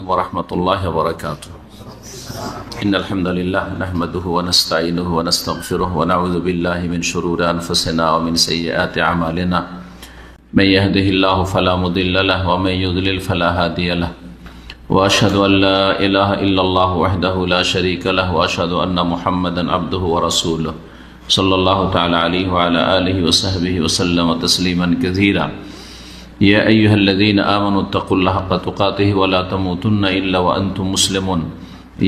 عليكم ورحمة الله وبركاته. إن الحمد لله نحمده ونستعينه ونستغفره ونعوذ بالله من شرور أنفسنا ومن سيئات أعمالنا. من يهده الله فلا مضل له ومن يضلل فلا هادي له. وأشهد أن لا إله إلا الله وحده لا شريك له وأشهد أن محمدا عبده ورسوله صلى الله تعالى عليه وعلى آله وصحبه وسلم تسليما كثيرا. يا أيها الذين آمنوا اتقوا الله حق تقاته ولا تموتن إلا وأنتم مسلمون.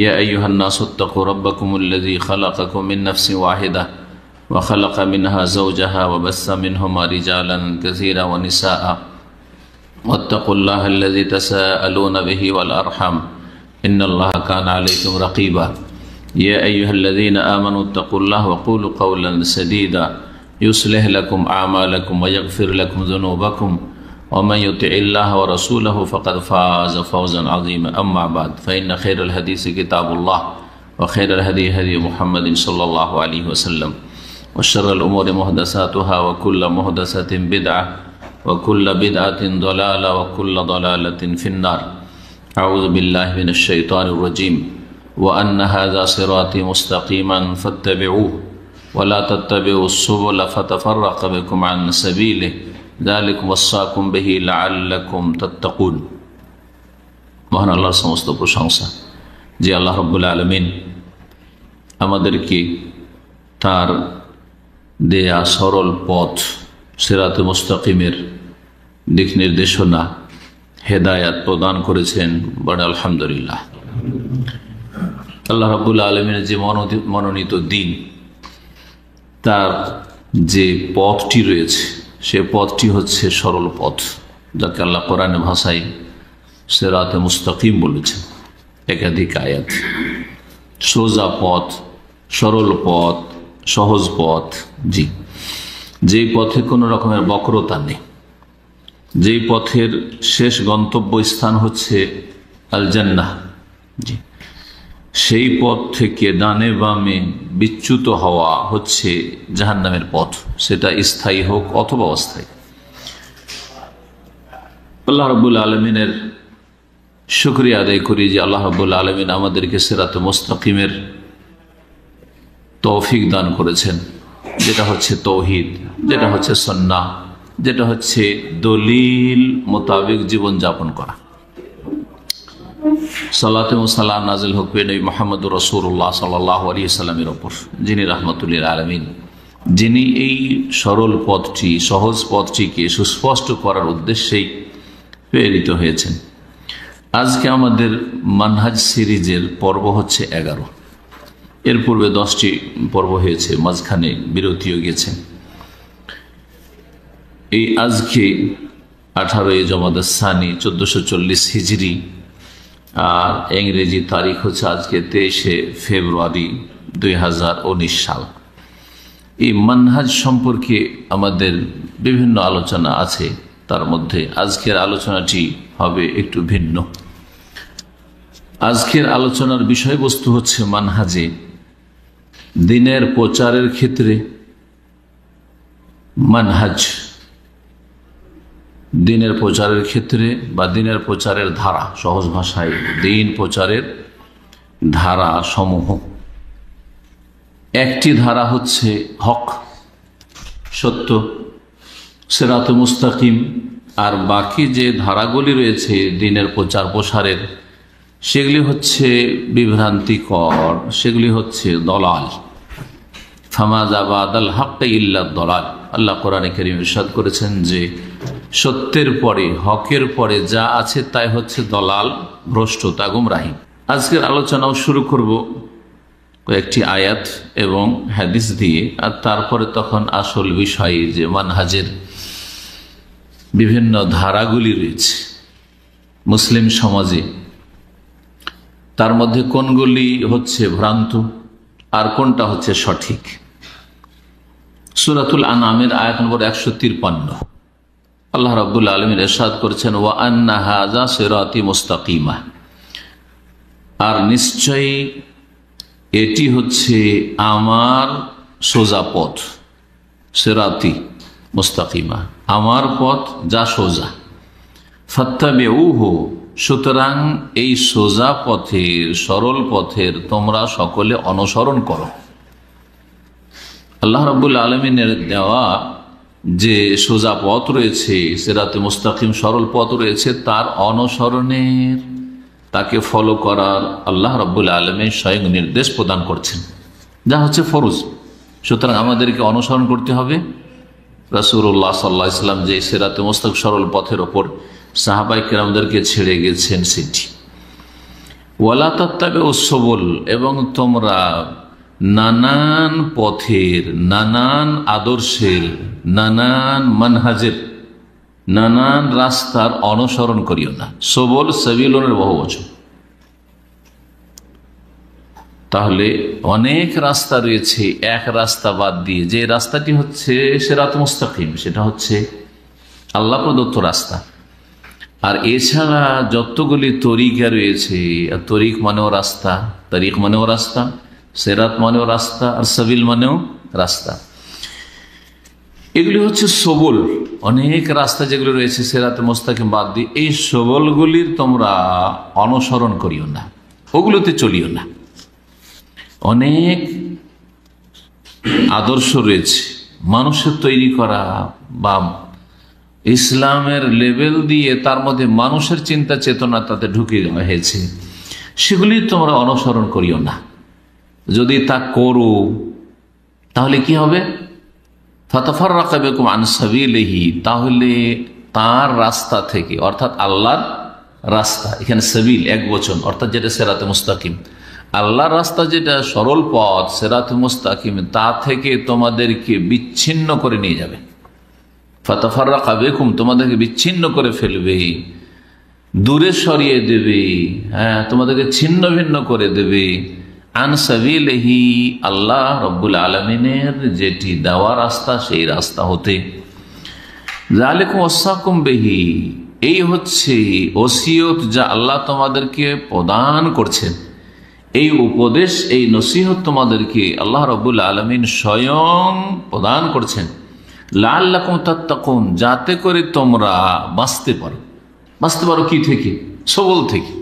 يا أيها الناس اتقوا ربكم الذي خلقكم من نفس واحدة وخلق منها زوجها وبث منهما رجالا كثيرا ونساء واتقوا الله الذي تساءلون به والأرحم إن الله كان عليكم رقيبا. يا أيها الذين آمنوا اتقوا الله وقولوا قولا سديدا يصلح لكم أعمالكم ويغفر لكم ذنوبكم ومن يطع الله ورسوله فقد فاز فوزا عظيما. أما بعد فإن خير الحديث كتاب الله وخير الهدي هدي محمد صلى الله عليه وسلم وشر الأمور محدثاتها وكل محدثة بدعة وكل بدعة ضلالة وكل ضلالة في النار. أعوذ بالله من الشيطان الرجيم. وأن هذا صراطي مستقيما فاتبعوه ولا تتبعوا السبل فتفرق بكم عن سبيله ذلك وصاكم به لعلكم تتقون. মহান আল্লাহর সমস্ত প্রশংসা যে আল্লাহ রাব্বুল আলামিন আমাদেরকে তার দেয়া সরল পথ সিরাতে মুস্তাকিমের দিক নির্দেশনা হেদায়াত প্রদান করেছেন। বড় আলহামদুলিল্লাহ। আল্লাহ রাব্বুল আলামিনের যে মনোনীত দিন, তার যে পথটি রয়েছে সে পথটি হচ্ছে সরল পথ, যাকে আল্লাহ কোরআনের ভাষায় সিরাতে মুস্তাকিম বলেছেন। একাধিক আয়াত। সোজা পথ, সরল পথ, সহজ পথ। জি, যেই পথে কোনো রকমের বক্রতা নেই, যেই পথের শেষ গন্তব্য স্থান হচ্ছে আল জান্নাহ। জি, সেই পথ থেকে ডানে বামে বিচ্যুত হওয়া হচ্ছে জাহান্নামের পথ, সেটা স্থায়ী হোক অথবা অস্থায়ী। আল্লাহ রাব্বুল আলামিনের শুকরিয়া আদায় করি যে আল্লাহ রাব্বুল আলামিন আমাদেরকে সিরাতে মুস্তাকিমের তৌফিক দান করেছেন, যেটা হচ্ছে তৌহিদ, যেটা হচ্ছে সুন্নাহ, যেটা হচ্ছে দলিল মোতাবেক জীবন যাপন করা। সালাতে ও সালাম নাজিল হোক নবী মুহাম্মদুর রাসূলুল্লাহ সাল্লাল্লাহু আলাইহি সাল্লামের উপর, যিনি রাহমাতুল লিল আলামিন, যিনি এই সরল পথটি, সহজ পথটিকে সুস্পষ্ট করার উদ্দেশ্যেই প্রেরিত হয়েছেন। আজকে আমাদের মানহাজ সিরিজের পর্ব হচ্ছে 11। এর পূর্বে 10টি পর্ব হয়েছে, মাঝখানে বিরতিও গেছে। এই আজকে 18 জমাদার সানি 1440 হিজরি, আর ইংরেজি তারিখ হচ্ছে আজকে 23 ফেব্রুয়ারি 2019 সাল। এই মানহাজ সম্পর্কে আমাদের বিভিন্ন আলোচনা আছে, তার মধ্যে আজকের আলোচনাটি হবে একটু ভিন্ন। আজকের আলোচনার বিষয়বস্তু হচ্ছে মানহাজে দ্বীনের প্রচারের ক্ষেত্রে মানহাজ, দ্বীনের প্রচারের ক্ষেত্রে বা দ্বীনের প্রচারের ধারা, সহজ ভাষায় দ্বীন প্রচারের ধারা সমূহ। একটি ধারা হচ্ছে হক, সত্য, সিরাতে মুস্তাকিম, আর বাকি যে ধারাগুলি রয়েছে দ্বীনের প্রচার প্রসারের, সেগুলি হচ্ছে বিভ্রান্তিকর, সেগুলি হচ্ছে দলাল। ফামাযা বাদাল হক ইল্লা দলাল। আল্লাহ কোরআনে কারীমে ইরশাদ করেছেন যে সত্যের পরে, হকের পরে যা আছে তাই হচ্ছে দলাল, ভ্রষ্টতা, গুমরাহি। আজকের আলোচনাও শুরু করব কয়েকটি আয়াত এবং হাদিস দিয়ে, আর তারপরে তখন আসল বিষয় যে মানহাজের বিভিন্ন ধারাগুলি রয়েছে মুসলিম সমাজে, তার মধ্যে কোনগুলি হচ্ছে ভ্রান্ত আর কোনটা হচ্ছে সঠিক। সূরাতুল আনআমের আয়াত নম্বর 153 আল্লাহ রাব্বুল আলামিন ইরশাদ করেছেন, ওয়া আন্না হাযা সিরাতি মুস্তাকিমা, আর নিশ্চয়ই এটি হচ্ছে আমার সোজা পথ। সিরাতি মুস্তাকিমা, আমার পথ যা সোজা। ফাত্তাবিউহু, সুতরাং এই সোজা পথের, সরল পথের তোমরা সকলে অনুসরণ করো। আল্লাহ রাব্বুল আলামিনের দেওয়া যে সোজা পথ রয়েছে, সিরাতে মুস্তাকিম সরল পথ রয়েছে, তার অনুসরণের, তাকে ফলো করার আল্লাহ রাব্বুল আলামিন স্বয়ং নির্দেশ প্রদান করছেন, যা হচ্ছে ফরজ। সুতরাং আমাদেরকে অনুসরণ করতে হবে রাসূলুল্লাহ সাল্লাল্লাহু আলাইহি ওয়াসাল্লাম যে সিরাতে মুস্তাকিম সরল পথের ওপর সাহাবায়ে কেরামদেরকে ছেড়ে গেছেন সেটি। ওয়ালা তাত্তাবিউস সুবুল, এবং তোমরা নানান পথের, নানান আদর্শের, নানান মানহাজের, নানান রাস্তার অনুসরণ করিও না। সবল সাবিলুনের বহুবচন। তাহলে অনেক রাস্তা রয়েছে, এক রাস্তা বাদ দিয়ে যে রাস্তাটি হচ্ছে সিরাত মুস্তাকিম, সেটা হচ্ছে আল্লাহ প্রদত্ত রাস্তা। আর এছাড়া যতগুলি তরিকা রয়েছে, তরিক মানেও রাস্তা, তারিক মানেও রাস্তা, সিরাত মানেও রাস্তা, আর সাবিল মানেও রাস্তা, এগুলি হচ্ছে সবল। অনেক রাস্তা যেগুলো রয়েছে সিরাতে মুস্তাকিম বাদ দিয়ে, এই সবলগুলির তোমরা অনুসরণ করিও না, ওগুলোতে চলিও না। অনেক আদর্শ রয়েছে মানুষের তৈরি করা, বা ইসলামের লেভেল দিয়ে তার মধ্যে মানুষের চিন্তা চেতনা তাতে ঢুকে হয়েছে, সেগুলি তোমরা অনুসরণ করিও না। যদি তা করো তাহলে কি হবে? ফাতাফাররাকা বিকুম আন সাবিলিহি, তাহলে তার রাস্তা থেকে, অর্থাৎ আল্লাহর রাস্তা, এখানে সাবিল এক বচন, অর্থাৎ যেটা সিরাতে মুস্তাকিম, আল্লাহর রাস্তা যেটা সরল পথ সিরাতে মুস্তাকিম, তা থেকে তোমাদেরকে বিচ্ছিন্ন করে নিয়ে যাবে। ফাতাফাররাকা বিকুম, তোমাদেরকে বিচ্ছিন্ন করে ফেলবে, দূরে সরিয়ে দেবে, হ্যাঁ, তোমাদেরকে ছিন্ন ভিন্ন করে দেবে। আন সাবিলিহি, আল্লাহ রাব্বুল আলামিনের যেটি দেওয়া রাস্তা, সেই রাস্তা হতে। যালিকুম ওয়াসাকুম বিহি, এই হচ্ছে ওসিয়ত যা আল্লাহ তোমাদেরকে প্রদান করছেন, এই উপদেশ, এই নসিহত তোমাদেরকে আল্লাহ রাব্বুল আলামিন স্বয়ং প্রদান করছেন। লাআল্লাকুম তাত্তাকুন, যাতে করে তোমরা বাঁচতে পারো। বাঁচতে পারো কি থেকে? সবল থেকে।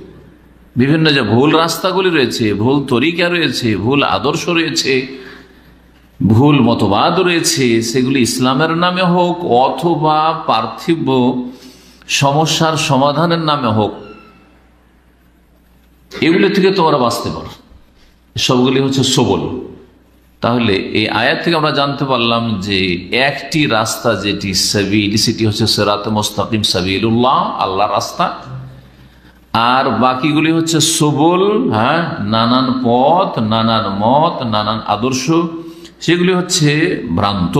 বিভিন্ন যে ভুল রাস্তাগুলি রয়েছে, ভুল তরিকা রয়েছে, ভুল আদর্শ রয়েছে, ভুল মতবাদ রয়েছে, সেগুলি ইসলামের নামে হোক অথবা পার্থিব সমস্যার সমাধানের নামে হোক, এগুলি থেকে তোমরা বাঁচতে পারো। সবগুলি হচ্ছে সবল। তাহলে এই আয়াত থেকে আমরা জানতে পারলাম যে একটি রাস্তা যেটি সাবিল, সেটি হচ্ছে সিরাতে মুস্তাকিম, সাবিলুল্লাহ, আল্লাহ রাস্তা। আর বাকিগুলি হচ্ছে সবল, হ্যাঁ, নানান পথ, নানান মত, নানান আদর্শ, সেগুলি হচ্ছে ভ্রান্ত।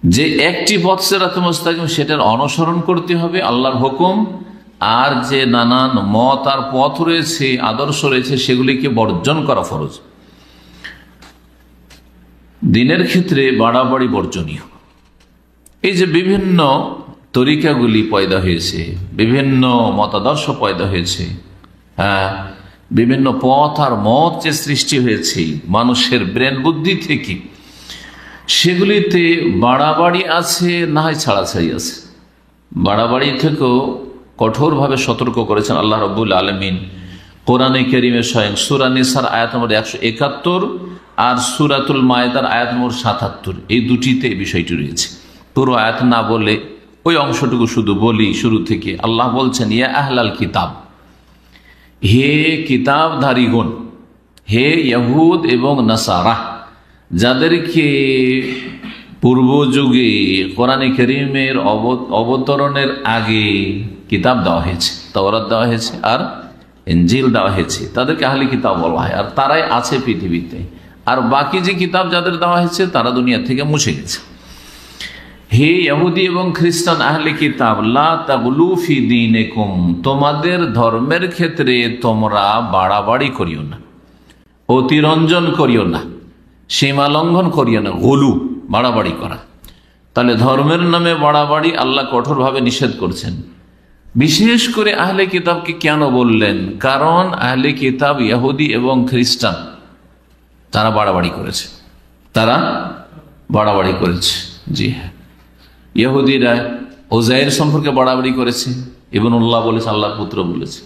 যে একটি পথ সিরাতে মুস্তাকিম, সেটার অনুসরণ করতে হবে, আল্লাহর হুকুম। আর যে নানান মত আর পথ রয়েছে, আদর্শ রয়েছে, সেগুলিকে বর্জন করা ফরজ। দিনের ক্ষেত্রে বাড়াবাড়ি বর্জনীয়। এই যে বিভিন্ন তরিকাগুলি পয়দা হয়েছে, বিভিন্ন মতাদর্শ পয়দা হয়েছে, হ্যাঁ, বিভিন্ন পথ আর মত যে সৃষ্টি হয়েছে মানুষের ব্রেন বুদ্ধি থেকে, সেগুলিতে বাড়াবাড়ি আছে, না হয় ছাড়াছাড়ি আছে। বাড়াবাড়ি থেকেও কঠোরভাবে সতর্ক করেছেন আল্লাহ রাব্বুল আলামিন কোরআনে কারীমে স্বয়ং। সূরা নিসার আয়াত নম্বর 171 আর সূরাতুল মায়েদার আয়াত নম্বর 77, এই দুটিতে এই বিষয়টি রয়েছে। পুরো আয়াত না বলে ওই অংশটুকু শুধু বলি শুরু থেকে। আল্লাহ বলছেন, ইয়া আহলাল কিতাব, হে কিতাবধারীগণ, হে ইহুদ এবং নাসারা, যাদেরকে পূর্ব যুগে কোরআনে কারীমের অবতরণের আগে কিতাব দেওয়া হয়েছে, তাওরাত দেওয়া হয়েছে আর ইনজিল দেওয়া হয়েছে, তাদেরকে আহলে কিতাব বলা হয়। আর তারাই আছে পৃথিবীতে। আর বাকি যে কিতাব যাদের দেওয়া হয়েছে, তারা দুনিয়া থেকে মুছে গেছে। হে ইহুদি এবং খ্রিস্টান আহলে কিতাব, লা তাগলু ফি দীনিকুম, তোমাদের ধর্মের ক্ষেত্রে তোমরা বাড়াবাড়ি করিও না, অতিরঞ্জন করিও না, সীমা লঙ্ঘন করিও না। গলু, বাড়াবাড়ি করা। তাহলে ধর্মের নামে বাড়াবাড়ি আল্লাহ কঠোরভাবে নিষেধ করছেন। বিশেষ করে আহলে কিতাবকে কেন বললেন? কারণ আহলে কিতাব ইহুদি এবং খ্রিস্টান, তারা বাড়াবাড়ি করেছে, তারা বাড়াবাড়ি করেছে। জি হ্যাঁ, ইহুদিরা উযাইর সম্পর্কে বাড়াবাড়ি করেছে, ইবনুল্লাহ বলেছে, আল্লাহর পুত্র বলেছে।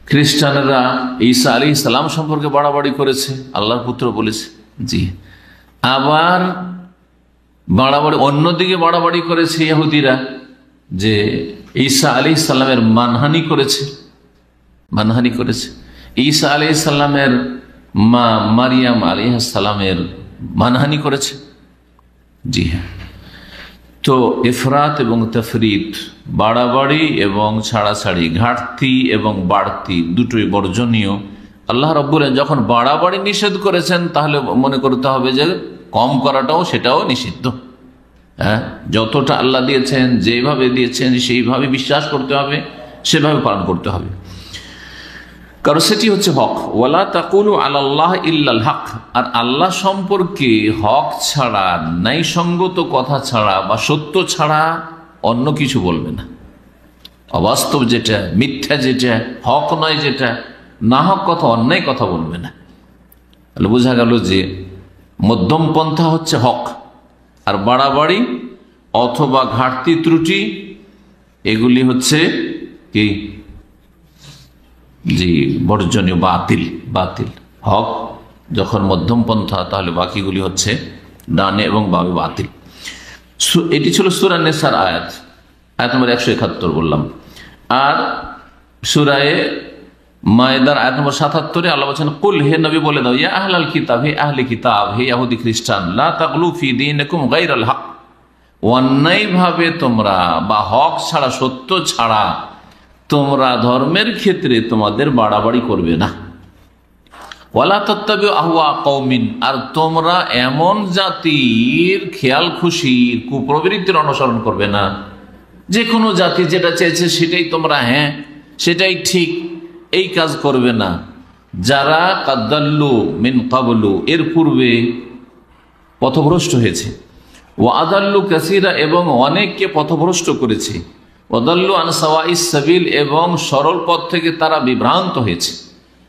খ্রিস্টানেরা ঈসা আলাইহিস সালাম সম্পর্কে বাড়াবাড়ি করেছে, আল্লাহর পুত্র বলেছে। জি, আবার বাড়াবাড়ি অন্যদিকে বাড়াবাড়ি করেছে ইহুদিরা, যে ঈসা আলাইহিস সালামের মানহানি করেছে, মানহানি করেছে। ঈসা আলাইহিস সালামের মা মারিয়াম আলাইহিস সালামের মানহানি করেছে। জি হ্যাঁ, তো ইফরাত এবং তাফরিত, বাড়াবাড়ি এবং ছাড়াছাড়ি, ঘাটতি এবং বাড়তি দুটোই বর্জনীয়। আল্লাহ রাব্বুল আলামিন যখন বাড়াবাড়ি নিষেধ করেছেন, তাহলে মনে করতে হবে যে কম করাটাও সেটাও নিষিদ্ধ। হ্যাঁ, যতটা আল্লাহ দিয়েছেন, যেভাবে দিয়েছেন সেইভাবে বিশ্বাস করতে হবে, সেভাবে পালন করতে হবে, কারণ সেটি হচ্ছে হক। ওয়ালা তাকুলু আলাল্লাহ ইল্লাল হক, আর আল্লাহ সম্পর্কে হক ছাড়া, ন্যায়সঙ্গত কথা ছাড়া বা সত্য ছাড়া অন্য কিছু বলবে না। অবাস্তব যেটা, মিথ্যা যেটা, হক নয় যেটা, না হক কথা, অন্যায় কথা বলবে না। তাহলে বোঝা গেল যে মধ্যম পন্থা হচ্ছে হক, আর বাড়াবাড়ি অথবা ঘাটতি ত্রুটি এগুলি হচ্ছে কি, জি, বর্জনীয়, বাতিল। বাতিল হক যখন মধ্যম পন্থা, তাহলে বাকিগুলি হচ্ছে ডানে এবং বামে বাতিল। এটি ছিল সূরা নিসার আয়াত নম্বর 171 বললাম। আর সূরা মায়েদার আয়াত নম্বর 77 আল্লাহ বলেছেন, কুল, হে নবী বলে দাও, ইয়া আহলাল কিতাব, হে আহলে কিতাব, হে ইহুদি খ্রিস্টান, লা তাগলু ফি দীনিকুম গায়রাল হক, অন্যায়ভাবে তোমরা বা হক ছাড়া, সত্য ছাড়া তোমরা ধর্মের ক্ষেত্রে তোমাদের বাড়াবাড়ি করবে না। ওয়ালা তাত্তাবিউ আহওয়া কওমিন, আর তোমরা এমন জাতির খেয়াল খুশির, কুপ্রবৃত্তির অনুসরণ করবে না। যে কোনো জাতি যেটা চেয়েছে সেটাই তোমরা, হ্যাঁ সেটাই ঠিক, এই কাজ করবে না। যারা কাদ্দাল্লু মিন ক্বাবলু, এর পূর্বে পথভ্রষ্ট হয়েছে, ওয়া আদাল্লু কাসীরা, এবং অনেককে পথভ্রষ্ট করেছে, ওয়াদাল্লু আন সাওয়াইস সাবিল, এবং সরল পথ থেকে তারা বিভ্রান্ত হয়েছে।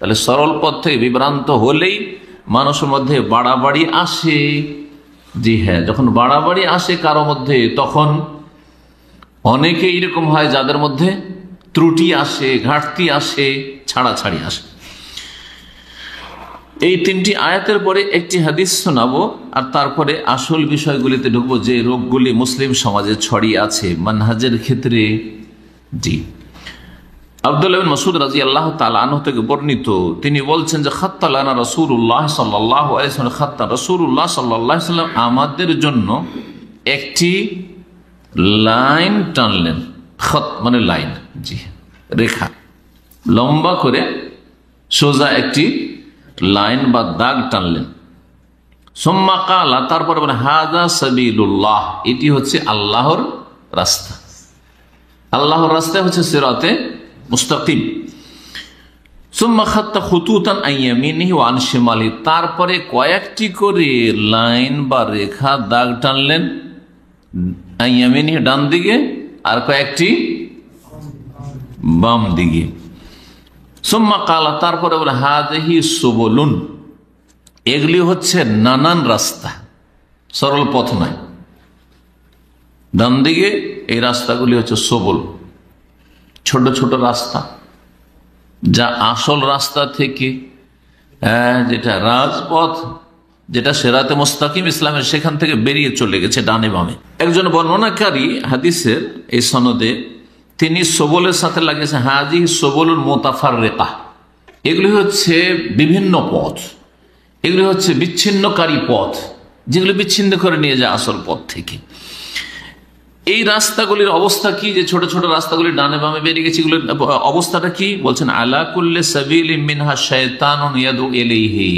তাহলে সরল পথ থেকে বিভ্রান্ত হলেই মানুষের মধ্যে বাড়াবাড়ি আসে। জি হ্যাঁ, যখন বাড়াবাড়ি আসে কারো মধ্যে, তখন অনেকে এরকম হয় যাদের মধ্যে ত্রুটি আসে, ঘাটতি আসে, ছাড়াছাড়ি আসে। এই তিনটি আয়াতের পরে একটি হাদিস শোনাবো, আর তারপরে আসল বিষয়গুলিতে ঢুকবো, যে রোগগুলি মুসলিম সমাজে ছড়িয়ে আছে মানহাজের ক্ষেত্রে। জি, আব্দুল্লাহ বিন মাসউদ রাদিয়াল্লাহু তাআলা আনহু থেকে বর্ণিত, তিনি বলছেন যে খাত্তা লানা রাসূলুল্লাহ সাল্লাল্লাহু আলাইহি ওয়াসাল্লাম, খাত্তা রাসূলুল্লাহ সাল্লাল্লাহু আলাইহি ওয়াসাল্লাম আমাদের জন্য একটি লাইন টানলেন। খত মানে লাইন, জি, রেখা, লম্বা করে সোজা একটি লাইন বা দাগ টানলেন। সুম্মা কালা, তারপরে বলে হাযা সাবিলুল্লাহ, এটি হচ্ছে আল্লাহর রাস্তা। আল্লাহর রাস্তা হচ্ছে সিরাতে মুস্তাকিম। সুম্মা খাত্তা খুতুতান আন ইয়ামিনিহি ওয়া আন শিমালিহি, তারপরে কয়েকটি করে লাইন বা রেখা দাগ টানলেন, আন ইয়ামিনিহি ডান দিকে, আর কয়েকটি বাম দিকে। সুম্মা কালা, তারপরে বলে হাযিহি সুবুলুন, এগুলি হচ্ছে নানান রাস্তা, সরল পথ নয়। ডান দিকে এই রাস্তাগুলি হচ্ছে সবল, ছোট ছোট রাস্তা, যা আসল রাস্তা থেকে, যেটা রাজপথ, যেটা সিরাতে মুস্তাকিম ইসলামের, সেখান থেকে বেরিয়ে চলে গেছে ডানে বামে। একজন বর্ণনাকারী হাদিসের এই সনদে তিনি সবলের সাথে লাগিয়েছেন হাযিহি সুবুলুন মুতাফাররিকা, এগুলি হচ্ছে বিভিন্ন পথ, এগুলি হচ্ছে বিচ্ছিন্নকারী পথ, যেগুলি বিচ্ছিন্ন করে নিয়ে যায় আসল পথ থেকে। এই রাস্তাগুলির অবস্থা কি, যে ছোট ছোট রাস্তাগুলি ডানে বামে বেরিয়ে গেছে, এগুলোর অবস্থাটা কি বলছেন, আলা কুল্লি সাবিলিন মিনহা শায়তানুন ইয়াদু ইলাইহি,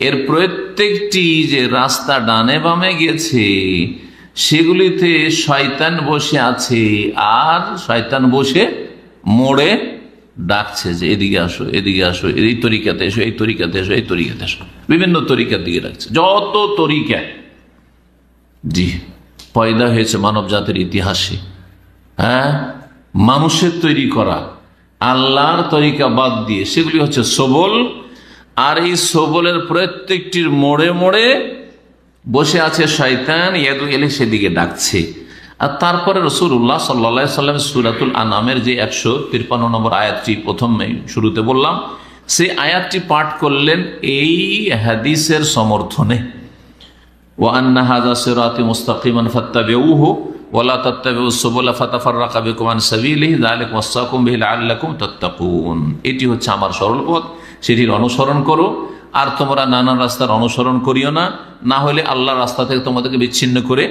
এর প্রত্যেকটি যে রাস্তা ডানে বামে গেছে সেগুলিতে শয়তান বসে আছে, আর শয়তান বসে মোড়ে ডাকছে যে এদিকে আসো, এদিকে আসো, এই তরিকাতে এসো, এই তরিকাতে এসো, এই তরিকাতে এসো, বিভিন্ন তরিকার দিকে ডাকছে। যত তরিকা জি পয়দা হয়েছে মানব জাতির ইতিহাসে, হ্যাঁ, মানুষের তৈরি করা আল্লাহর তরিকা বাদ দিয়ে, সেগুলি হচ্ছে সবল। আর এই সবলের প্রত্যেকটির মোড়ে মোড়ে বসে আছে শয়তান, ইয়াদু এলে সেদিকে ডাকছে। আর তারপরে রাসূলুল্লাহ সাল্লাল্লাহু আলাইহি ওয়াসাল্লাম সূরাতুল আনআমের যে 153 নম্বর আয়াতটি প্রথমে শুরুতে বললাম, সেই আয়াতটি পাঠ করলেন এই হাদিসের সমর্থনে। ওয়া আন্না হাযা সিরাতি মুস্তাকিমান ফাত্তাবিউহু ওয়া লা তাত্তাবিউস সুবুলা ফাতাফাররাকা বিকুম আন সাবিলিহি যালিকা ওয়াসাকুম বিহি লাআল্লাকুম তাত্তাকুন। এটি হচ্ছে আমার সরল পথ, সেটির অনুসরণ করো, আর তোমরা নানান রাস্তার অনুসরণ করিও না, না হলে আল্লাহর রাস্তা থেকে তোমাদেরকে বিচ্ছিন্ন করে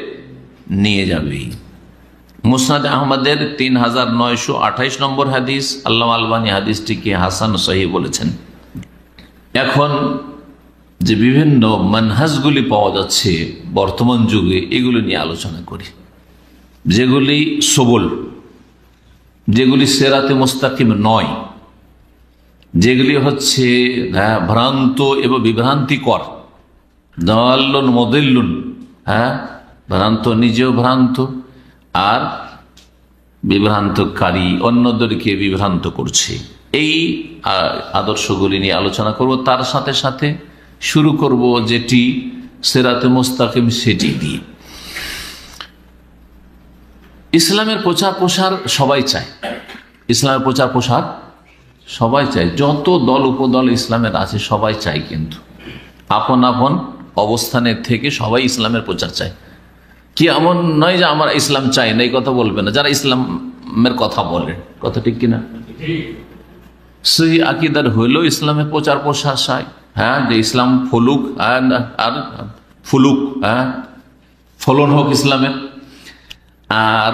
নিয়ে যাবে। মুসনাদ আহমদের 3928 নম্বর হাদিস, আল্লামা আলবানী হাদিসটিকে হাসান সহিহ বলেছেন। এখন যে বিভিন্ন মানহাজগুলি পাওয়া যাচ্ছে বর্তমান যুগে, এগুলো নিয়ে আলোচনা করি। যেগুলি সবল, যেগুলি সিরাতে মুস্তাকিম নয়, যেগুলি হচ্ছে ভ্রান্ত এবং বিভ্রান্তিকর, দাল্লুন মুদিল্লুন, ভ্রান্ত, নিজেও ভ্রান্ত আর বিভ্রান্তকারী, অন্যদেরকে বিভ্রান্ত করছে, এই আদর্শগুলি নিয়ে আলোচনা করব। তার সাথে সাথে শুরু করব যেটি সিরাতে মুস্তাকিম, সেটি দিয়ে। ইসলামের প্রচার প্রসার সবাই চায়, ইসলামের প্রচার প্রসার সবাই চায়, যত দল উপদল ইসলামের আছে সবাই চায়, কিন্তু আপন আপন অবস্থানের থেকে সবাই ইসলামের প্রচার চায়। কি এমন নয় যে আমার ইসলাম চাই না, এই কথা বলবে না যারা ইসলামের কথা বলে, কথা ঠিক কিনা? সেই আকীদার হইলেও ইসলামের প্রচার প্রসার চায়, যে ইসলাম ফলুক আর ফুলুক, ফলন হোক ইসলামের। আর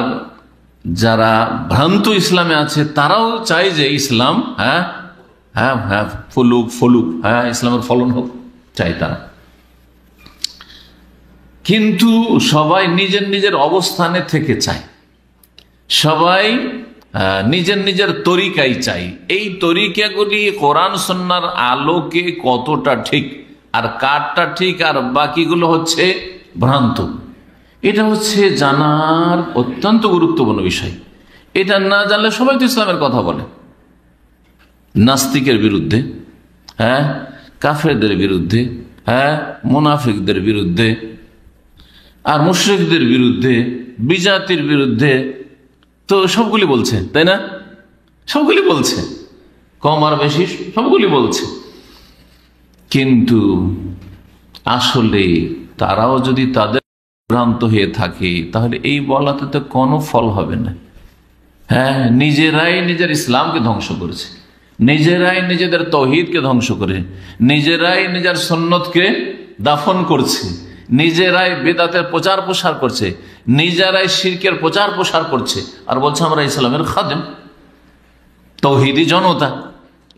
যারা ভ্রান্ত ইসলামে আছে তারাও চায় যে ইসলাম ফলুক ফলুক, ইসলামের ফলন হোক, চাই তারা। কিন্তু সবাই নিজের নিজের অবস্থানে থেকে চায়, সবাই নিজের নিজের তরিকাই চাই। এই তরিকাগুলি কোরআন সুন্নাহর আলোকে কতটা ঠিক আর কারটা ঠিক আর বাকিগুলো হচ্ছে ভ্রান্ত, এটা হচ্ছে জানার অত্যন্ত গুরুত্বপূর্ণ বিষয়। এটা না জানলে সবাই তো ইসলামের কথা বলে, নাস্তিকের বিরুদ্ধে, কাফেরদের বিরুদ্ধে, মুনাফিকদের বিরুদ্ধে, আর মুশরিকদের বিরুদ্ধে, বিজাতির বিরুদ্ধে, তো সবগুলি বলছে, তাই না? সবগুলি বলছে, কম আর বেশি সবগুলি বলছে। কিন্তু আসলে তারাও যদি তাদের ভ্রান্ত হয়ে থাকে, তাহলে এই বলাতে তো কোনো ফল হবে না। নিজেরাই নিজের ইসলামকে ধ্বংস করেছে, নিজেরাই নিজেদের তৌহিদকে ধ্বংস করে, নিজেরাই নিজের সুন্নতকে দাফন করছে, নিজেরাই বেদাতের প্রচার প্রসার করছে, নিজেরাই শিরকের প্রচার প্রসার করছে, আর বলছে আমরা ইসলামের খাদেম, তৌহিদি জনতা।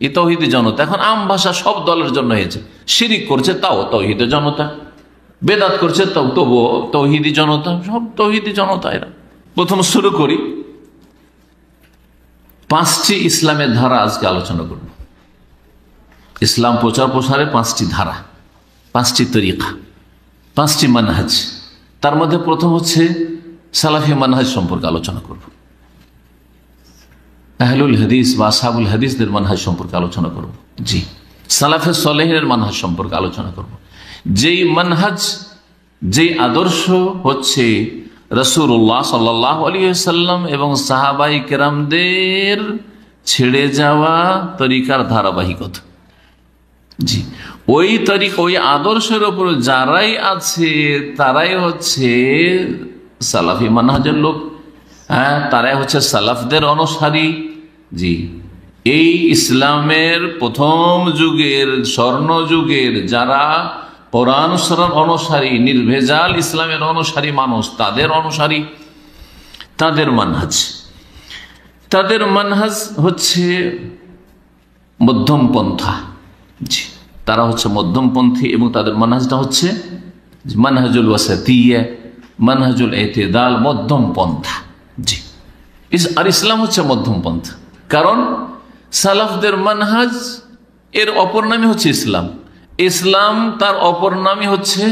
এই তৌহিদি জনতা এখন আম ভাষা সব দলের জন্য হয়েছে। শিরিক করছে তাও তৌহিদি জনতা, বেদাত করছে তাও তবুও তৌহিদি জনতা, সব তৌহিদি জনতা এরা। প্রথম শুরু করি, 5টি ইসলামের ধারা আজকে আলোচনা করব। ইসলাম প্রচার প্রসারে 5টি ধারা, 5টি তরিকা, 5টি মানহাজ। তার মধ্যে প্রথম হচ্ছে সালাফি মানহাজ সম্পর্কে আলোচনা করব। আহলুল হাদিস বা আসহাবুল হাদিসদের মানহাজ সম্পর্কে আলোচনা করব। জি, সালাফে সালেহিনের মানহাজ সম্পর্কে আলোচনা করব। যেই মানহাজ, যেই আদর্শ হচ্ছে রাসূলুল্লাহ সাল্লাল্লাহু আলাইহি ওয়াসাল্লাম এবং সাহাবায়ে কেরামদের ছেড়ে যাওয়া তরিকার ধারাবাহিকতা। জি, ওই তরিকা, ওই আদর্শের উপর যারাই আছে তারাই হচ্ছে সালাফি মানহাজের লোক, তারাই হচ্ছে সালাফদের অনুসারী। জি, এই ইসলামের প্রথম যুগের, স্বর্ণ যুগের যারা কোরআন সুন্নাহর অনুসারী, নির্ভেজাল ইসলামের অনুসারী মানুষ, তাদের অনুসারী, তাদের মানহাজ, তাদের মানহাজ হচ্ছে মধ্যম পন্থা। জি, তারা হচ্ছে মধ্যমপন্থী এবং তাদের মানহাজটা হচ্ছে মানহাজুল ওয়াসাতিয়া, মানহাজুল ইতিদাল, মধ্যম পন্থা। জি, আর ইসলাম হচ্ছে মধ্যম পন্থা, কারণ সালাফদের মানহাজ এর অপর নামই হচ্ছে ইসলাম, ইসলাম তার অপর নামই হচ্ছে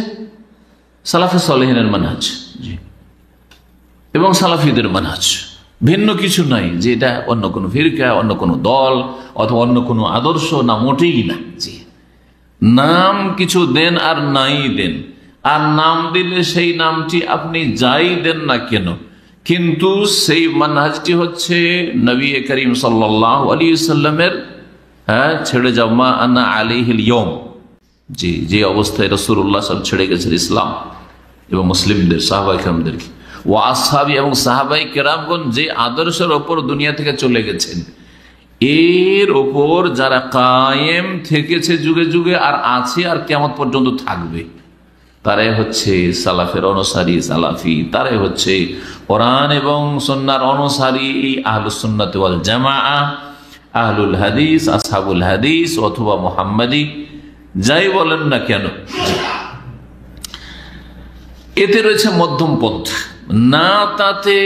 সালাফে সালেহিনের মানহাজ। জি, এবং সালাফিদের মানহাজ ভিন্ন কিছু নাই, যে এটা অন্য কোনো ফিরকা, অন্য কোনো দল অথবা অন্য কোনো আদর্শ, না, মোটেই না। জি, নাম কিছু দেন আর নাই দেন, আর নাম দিলে সেই নামটি আপনি যাই দেন না কেন, কিন্তু সেই মানহাজটি হচ্ছে নবী করিম সাল্লাল্লাহু আলাইহি ওয়াসাল্লামের ছেড়ে যাও, মা আনা আলাইহিল ইয়ৌম, জি, যে অবস্থায় রাসূলুল্লাহ সাল্লাল্লাহু আলাইহি ওয়াসাল্লাম ছেড়ে গেছেন ইসলাম এবং মুসলিমদের, সাহাবায়ে কেরামদেরকে, ও আসহাবী এবং সাহাবায়ে কেরামগণ যে আদর্শের ওপর দুনিয়া থেকে চলে গেছেন, এর ওপর যারা কায়েম থেকেছে যুগে যুগে আর আছে আর কিয়ামত পর্যন্ত থাকবে, তারাই হচ্ছে সালাফের অনুসারী, সালাফি, তারাই হচ্ছে কোরআন এবং সুন্নাহর অনুসারী আহলুস সুন্নাত ওয়াল জামাআহ, আহলুল হাদিস, আসহাবুল হাদিস অথবা মুহাম্মাদি, যাই বলেন না কেন। এতে রয়েছে মধ্যম পথ, না তাতে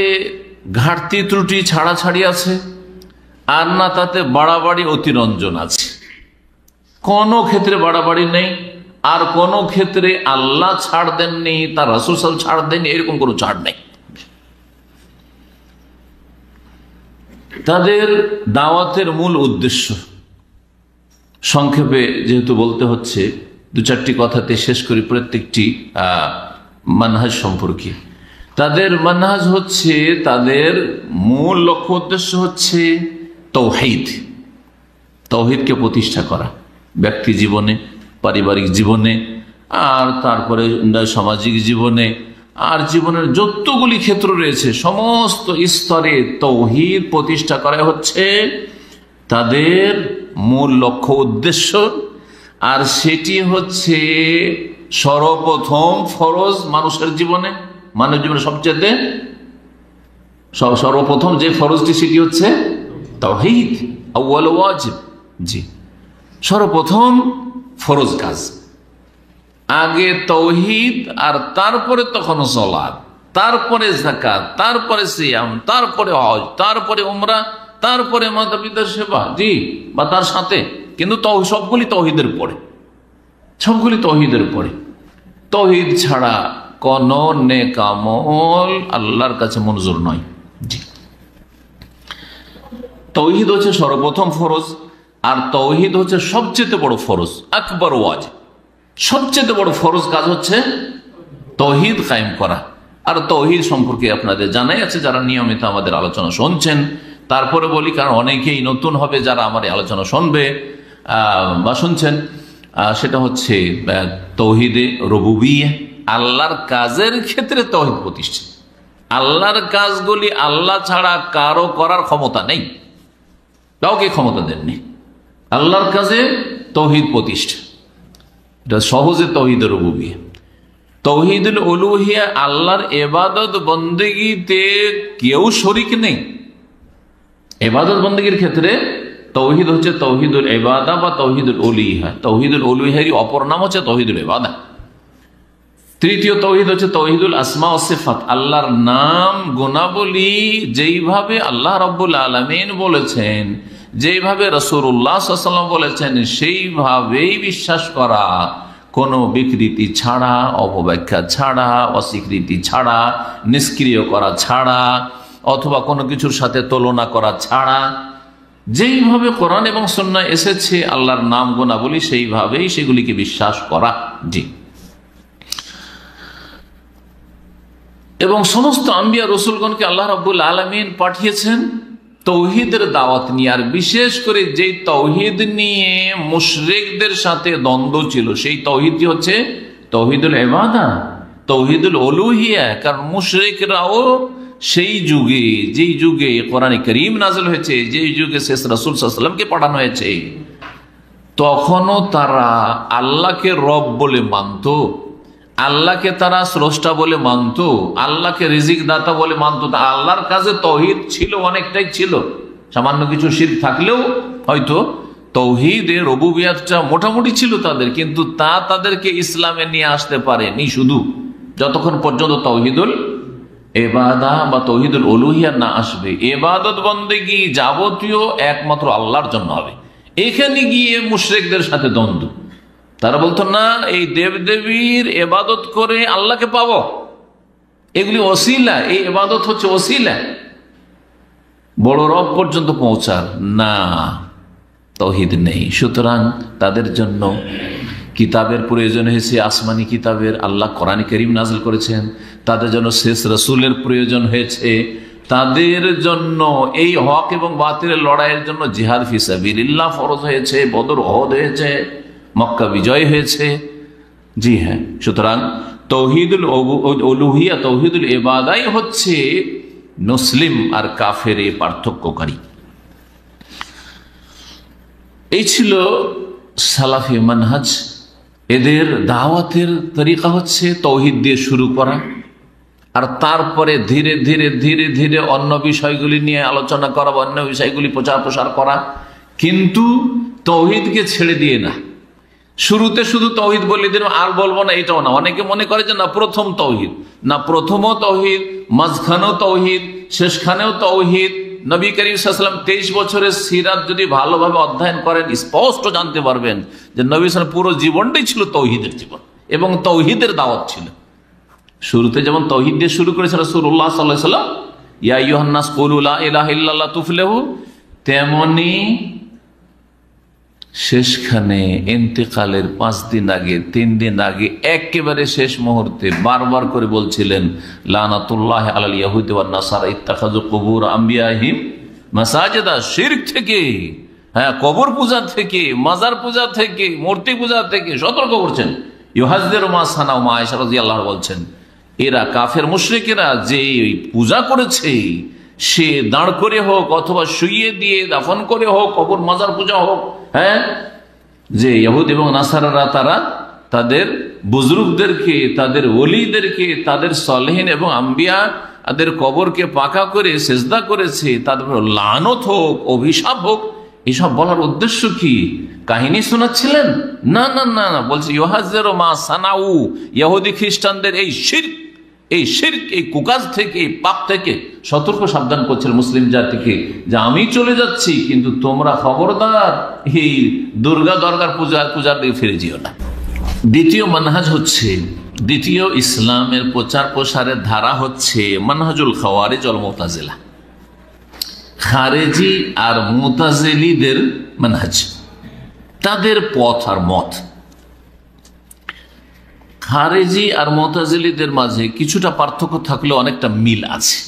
ঘাটতি ত্রুটি ছাড়াছাড়ি আছে, আর না তাতে বাড়াবাড়ি অতিরঞ্জন আছে। কোনো ক্ষেত্রে বাড়াবাড়ি নেই, আর কোনো ক্ষেত্রে আল্লাহ ছাড় দেননি, তার রাসূল সাল্লাল্লাহু আলাইহি ওয়াসাল্লাম ছাড় দেননি, এরকম কোনো ছাড় নেই। তাদের দাওয়াতের মূল উদ্দেশ্য সংক্ষেপে যেহেতু বলতে হচ্ছে, দু চারটি কথাতে শেষ করি প্রত্যেকটি মানহাজ সম্পর্কে। তাদের মানহাজ হচ্ছে, তাদের মূল লক্ষ্য উদ্দেশ্য হচ্ছে তাওহীদ, তাওহীদকে প্রতিষ্ঠা করা ব্যক্তি জীবনে, পারিবারিক জীবনে, আর তারপরে সামাজিক জীবনে, আর জীবনের যতগুলি ক্ষেত্র রয়েছে সমস্ত স্তরে তাওহীদ প্রতিষ্ঠা করা হচ্ছে তাদের মূল লক্ষ্য উদ্দেশ্য। আর সেটি হচ্ছে সর্বপ্রথম ফরজ মানুষের জীবনে, মানব জীবনে সবচেয়ে সর্বপ্রথম যে ফরজটি সেটি হচ্ছে তাওহীদ, আউয়াল ওয়াজিব। জি, সর্বপ্রথম ফরজ কাজ, আগে তাওহীদ, আর তারপরে তখন সালাত, তারপরে যাকাত, তারপরে সিয়াম, তারপরে হজ, তারপরে উমরা, তারপরে মাতা পিতার সেবা, জি, বা তার সাথে, কিন্তু সবগুলি তাওহীদের পরে, সবগুলি তাওহীদের পরে। তাওহীদ ছাড়া কোন নেক আমল আল্লাহর কাছে মঞ্জুর নয়। জি, তাওহীদ হচ্ছে সর্বপ্রথম ফরজ, আর তাওহীদ হচ্ছে সবচেয়ে বড় ফরজ, আকবর ওয়াজিব। সবচেয়ে বড় ফরজ কাজ হচ্ছে তাওহীদ কায়েম করা। আর তাওহীদ সম্পর্কে আপনাদের জানাই আছে যারা নিয়মিত আমাদের আলোচনা শুনছেন। তারপরে বলি, কারণ অনেকেই নতুন হবে যারা আমার আলোচনা শুনবে বা শুনছেন, সেটা হচ্ছে তাওহীদে রুবুবিয়্যাহ, আল্লাহর কাজের ক্ষেত্রে তাওহীদ প্রতিষ্ঠা। আল্লাহর কাজগুলি আল্লাহ ছাড়া কারো করার ক্ষমতা নেই, কাউকে ক্ষমতা দেননি। আল্লাহর কাজে তাওহীদ প্রতিষ্ঠা, এটা সহজে তাওহীদে রুবুবিয়্যাহ। তাওহীদুল উলুহিয়া, আল্লাহর ইবাদত বন্দেগীতে কেউ শরীক নেই। ইবাদত বন্দেগীর ক্ষেত্রে তাওহীদ হচ্ছে তাওহীদুল ইবাদা বা তাওহীদুল উলুহিয়া। তাওহীদুল উলুহিয়ারই অপর নাম হচ্ছে তাওহীদুল ইবাদা। তৃতীয় তাওহীদ হচ্ছে তাওহীদুল আসমা ওয়াস সিফাত, আল্লাহর নাম গুণাবলী যেইভাবে আল্লাহ রাব্বুল আলামিন বলেছেন, যেইভাবে রাসূলুল্লাহ সাল্লাল্লাহু আলাইহি ওয়াসাল্লাম বলেছেন, সেইভাবেই বিশ্বাস করা, কোনো বিকৃতি ছাড়া, অপব্যাখ্যা ছাড়া, অস্বীকৃতি ছাড়া, নিষ্ক্রিয় করা ছাড়া, অথবা কোনো কিছুর সাথে তুলনা করা ছাড়া, যেইভাবে কোরআন এবং সুন্নাহ এসেছে আল্লাহর নাম গুণাবলী, সেইভাবেই সেগুলিকে বিশ্বাস করা। জি, এবং সমস্ত আম্বিয়া রসুলগণকে আল্লাহ রাব্বুল আলামিন পাঠিয়েছেন তাওহীদের দাওয়াত নিয়ে। আর বিশেষ করে যেই তাওহীদ নিয়ে মুশরিকদের সাথে দ্বন্দ্ব ছিল, সেই তাওহীদটি হচ্ছে তাওহীদুল ইবাদা, তাওহীদুল উলুহিয়া। কারণ মুশরিকরাও সেই যুগে, যেই যুগে কোরআনে কারীম নাযিল হয়েছে, যেই যুগে শেষ রাসূল সাল্লাল্লাহু আলাইহি ওয়াসাল্লামকে পাঠানো হয়েছে, তখনও তারা আল্লাহকে রব বলে মানত, আল্লাহকে তারা স্রষ্টা বলে মানত, আল্লাহকে রিজিক দাতা বলে মানত। আল্লাহর কাছে তাওহীদ ছিল, অনেকটাই ছিল, সামান্য কিছু শিরক থাকলেও হয়তো তাওহীদে রুবুবিয়্যাতটা মোটামুটি ছিল তাদের, কিন্তু তা তাদেরকে ইসলামে নিয়ে আসতে পারেনি শুধু যতক্ষণ পর্যন্ত তাওহীদুল ইবাদা বা তাওহীদুল উলুহিয়া না আসবে। ইবাদত বন্দেগী যাবতীয় একমাত্র আল্লাহর জন্য হবে। এখানে গিয়ে মুশরিকদের সাথে দ্বন্দ্ব, তারা বলতো না, এই দেবদেবীর ইবাদত করে আল্লাহকে পাবো, এগুলি ওসিলা, এই ইবাদত হচ্ছে ওসিলা বড় রব পর্যন্ত পৌঁছার, না, তাওহীদ নেই। সুতরাং তাদের জন্য কিতাবের প্রয়োজন হয়েছে, আসমানি কিতাবের, আল্লাহ কোরআন কারীম নাযিল করেছেন। তাদের জন্য শেষ রাসূলের প্রয়োজন হয়েছে। তাদের জন্য এই হক এবং বাতিলের লড়াইয়ের জন্য জিহাদ ফি সাবিলিল্লাহ ফরজ হয়েছে, বদর উহুদ হয়েছে, মক্কা বিজয় হয়েছে। জি হ্যাঁ, সুতরাং তাওহীদুল উলুহিয়া, তাওহীদুল ইবাদাই হচ্ছে মুসলিম আর কাফের পার্থক্যকারী। এই ছিল সালাফি মানহাজ। এদের দাওয়াতের তরিকা হচ্ছে তাওহীদ দিয়ে শুরু করা, আর তারপরে ধীরে ধীরে ধীরে ধীরে অন্য বিষয়গুলি নিয়ে আলোচনা করা, অন্য বিষয়গুলি প্রচার প্রসার করা, কিন্তু তাওহীদকে ছেড়ে দিয়ে না। শুরুতে শুধু তাওহীদ বলে দিন আর বলবো না, এটাও না। অনেকে মনে করে যে না প্রথম তাওহীদ, না প্রথমও তাওহীদ, মাঝখানেও তাওহীদ, শেষখানেও তাওহীদ। নবী করিম সাল্লাল্লাহু আলাইহি ওয়াসাল্লাম 23 বছরের সিরাত যদি ভালোভাবে অধ্যয়ন করেন, স্পষ্ট জানতে পারবেন যে নবী সাল্লাল্লাহু পুরো জীবনটাই ছিল তাওহীদের জীবন এবং তাওহীদের দাওয়াত ছিল। শুরুতে যেমন তাওহীদ দিয়ে শুরু করেছে রাসূলুল্লাহ সাল্লাল্লাহু আলাইহি ওয়াসাল্লাম, ইয়া আইয়ুহান নাস কুলু লা ইলাহা ইল্লাল্লাহ তুফলিহু, তেমনি শেষখানে ইন্তেকালের 5 দিন আগে, 3 দিন আগে, একেবারে শেষ মুহূর্তে বারবার করে বলছিলেন, লানাতুল্লাহি আলাল ইয়াহুদি ওয়ান নাসারা ইত্তাখাযু কুবুর আমবিয়াহিম মাসাজিদা। শিরক থেকে, হ্যাঁ, কবর পূজা থেকে, মাজার পূজা থেকে, মূর্তি পূজা থেকে সতর্ক করছেন। ইউহাযযিরু মা সানাউ, মা আয়েশা রাদিয়াল্লাহু আনহা বলছেন, এরা কাফের মুশরিকেরা যে পূজা করেছে, সে দাঁড় করে হোক অথবা শুইয়ে দিয়ে দাফন করে হোক, কবর মাজার পূজা হোক, হ্যাঁ, যে ইহুদি এবং নাসারারা তারা তাদের বুজুর্গদেরকে, তাদের ওলিদেরকে, তাদের সলেহিন এবং আম্বিয়া তাদের কবরকে পাকা করে সেজদা করেছে, তাদের লানত হোক, অভিশাপ হোক। এসব বলার উদ্দেশ্য কি? কাহিনী শোনাচ্ছিলেন? না না না না, বলছে ইউহাযযিরু মা সানাউ, ইহুদি খ্রিস্টানদের এই শিরক, এই কুকাজ থেকে, এই পাপ থেকে সতর্ক সাবধান করছিল মুসলিম জাতিকে, যে আমি চলে যাচ্ছি, কিন্তু তোমরা খবরদার এই দুর্গা দরগার পূজার দিকে ফিরে যেও না। দ্বিতীয় মানহাজ হচ্ছে, দ্বিতীয় ইসলামের প্রচার প্রসারের ধারা হচ্ছে মানহাজুল খাওয়ারিজ ওয়াল মুতাজিলা। খারেজি আর মুতাজিলিদের মানহাজ, তাদের পথ আর মত। খারেজি আর মুতাজিলিদের মাঝে কিছুটা পার্থক্য থাকলেও অনেকটা মিল আছে।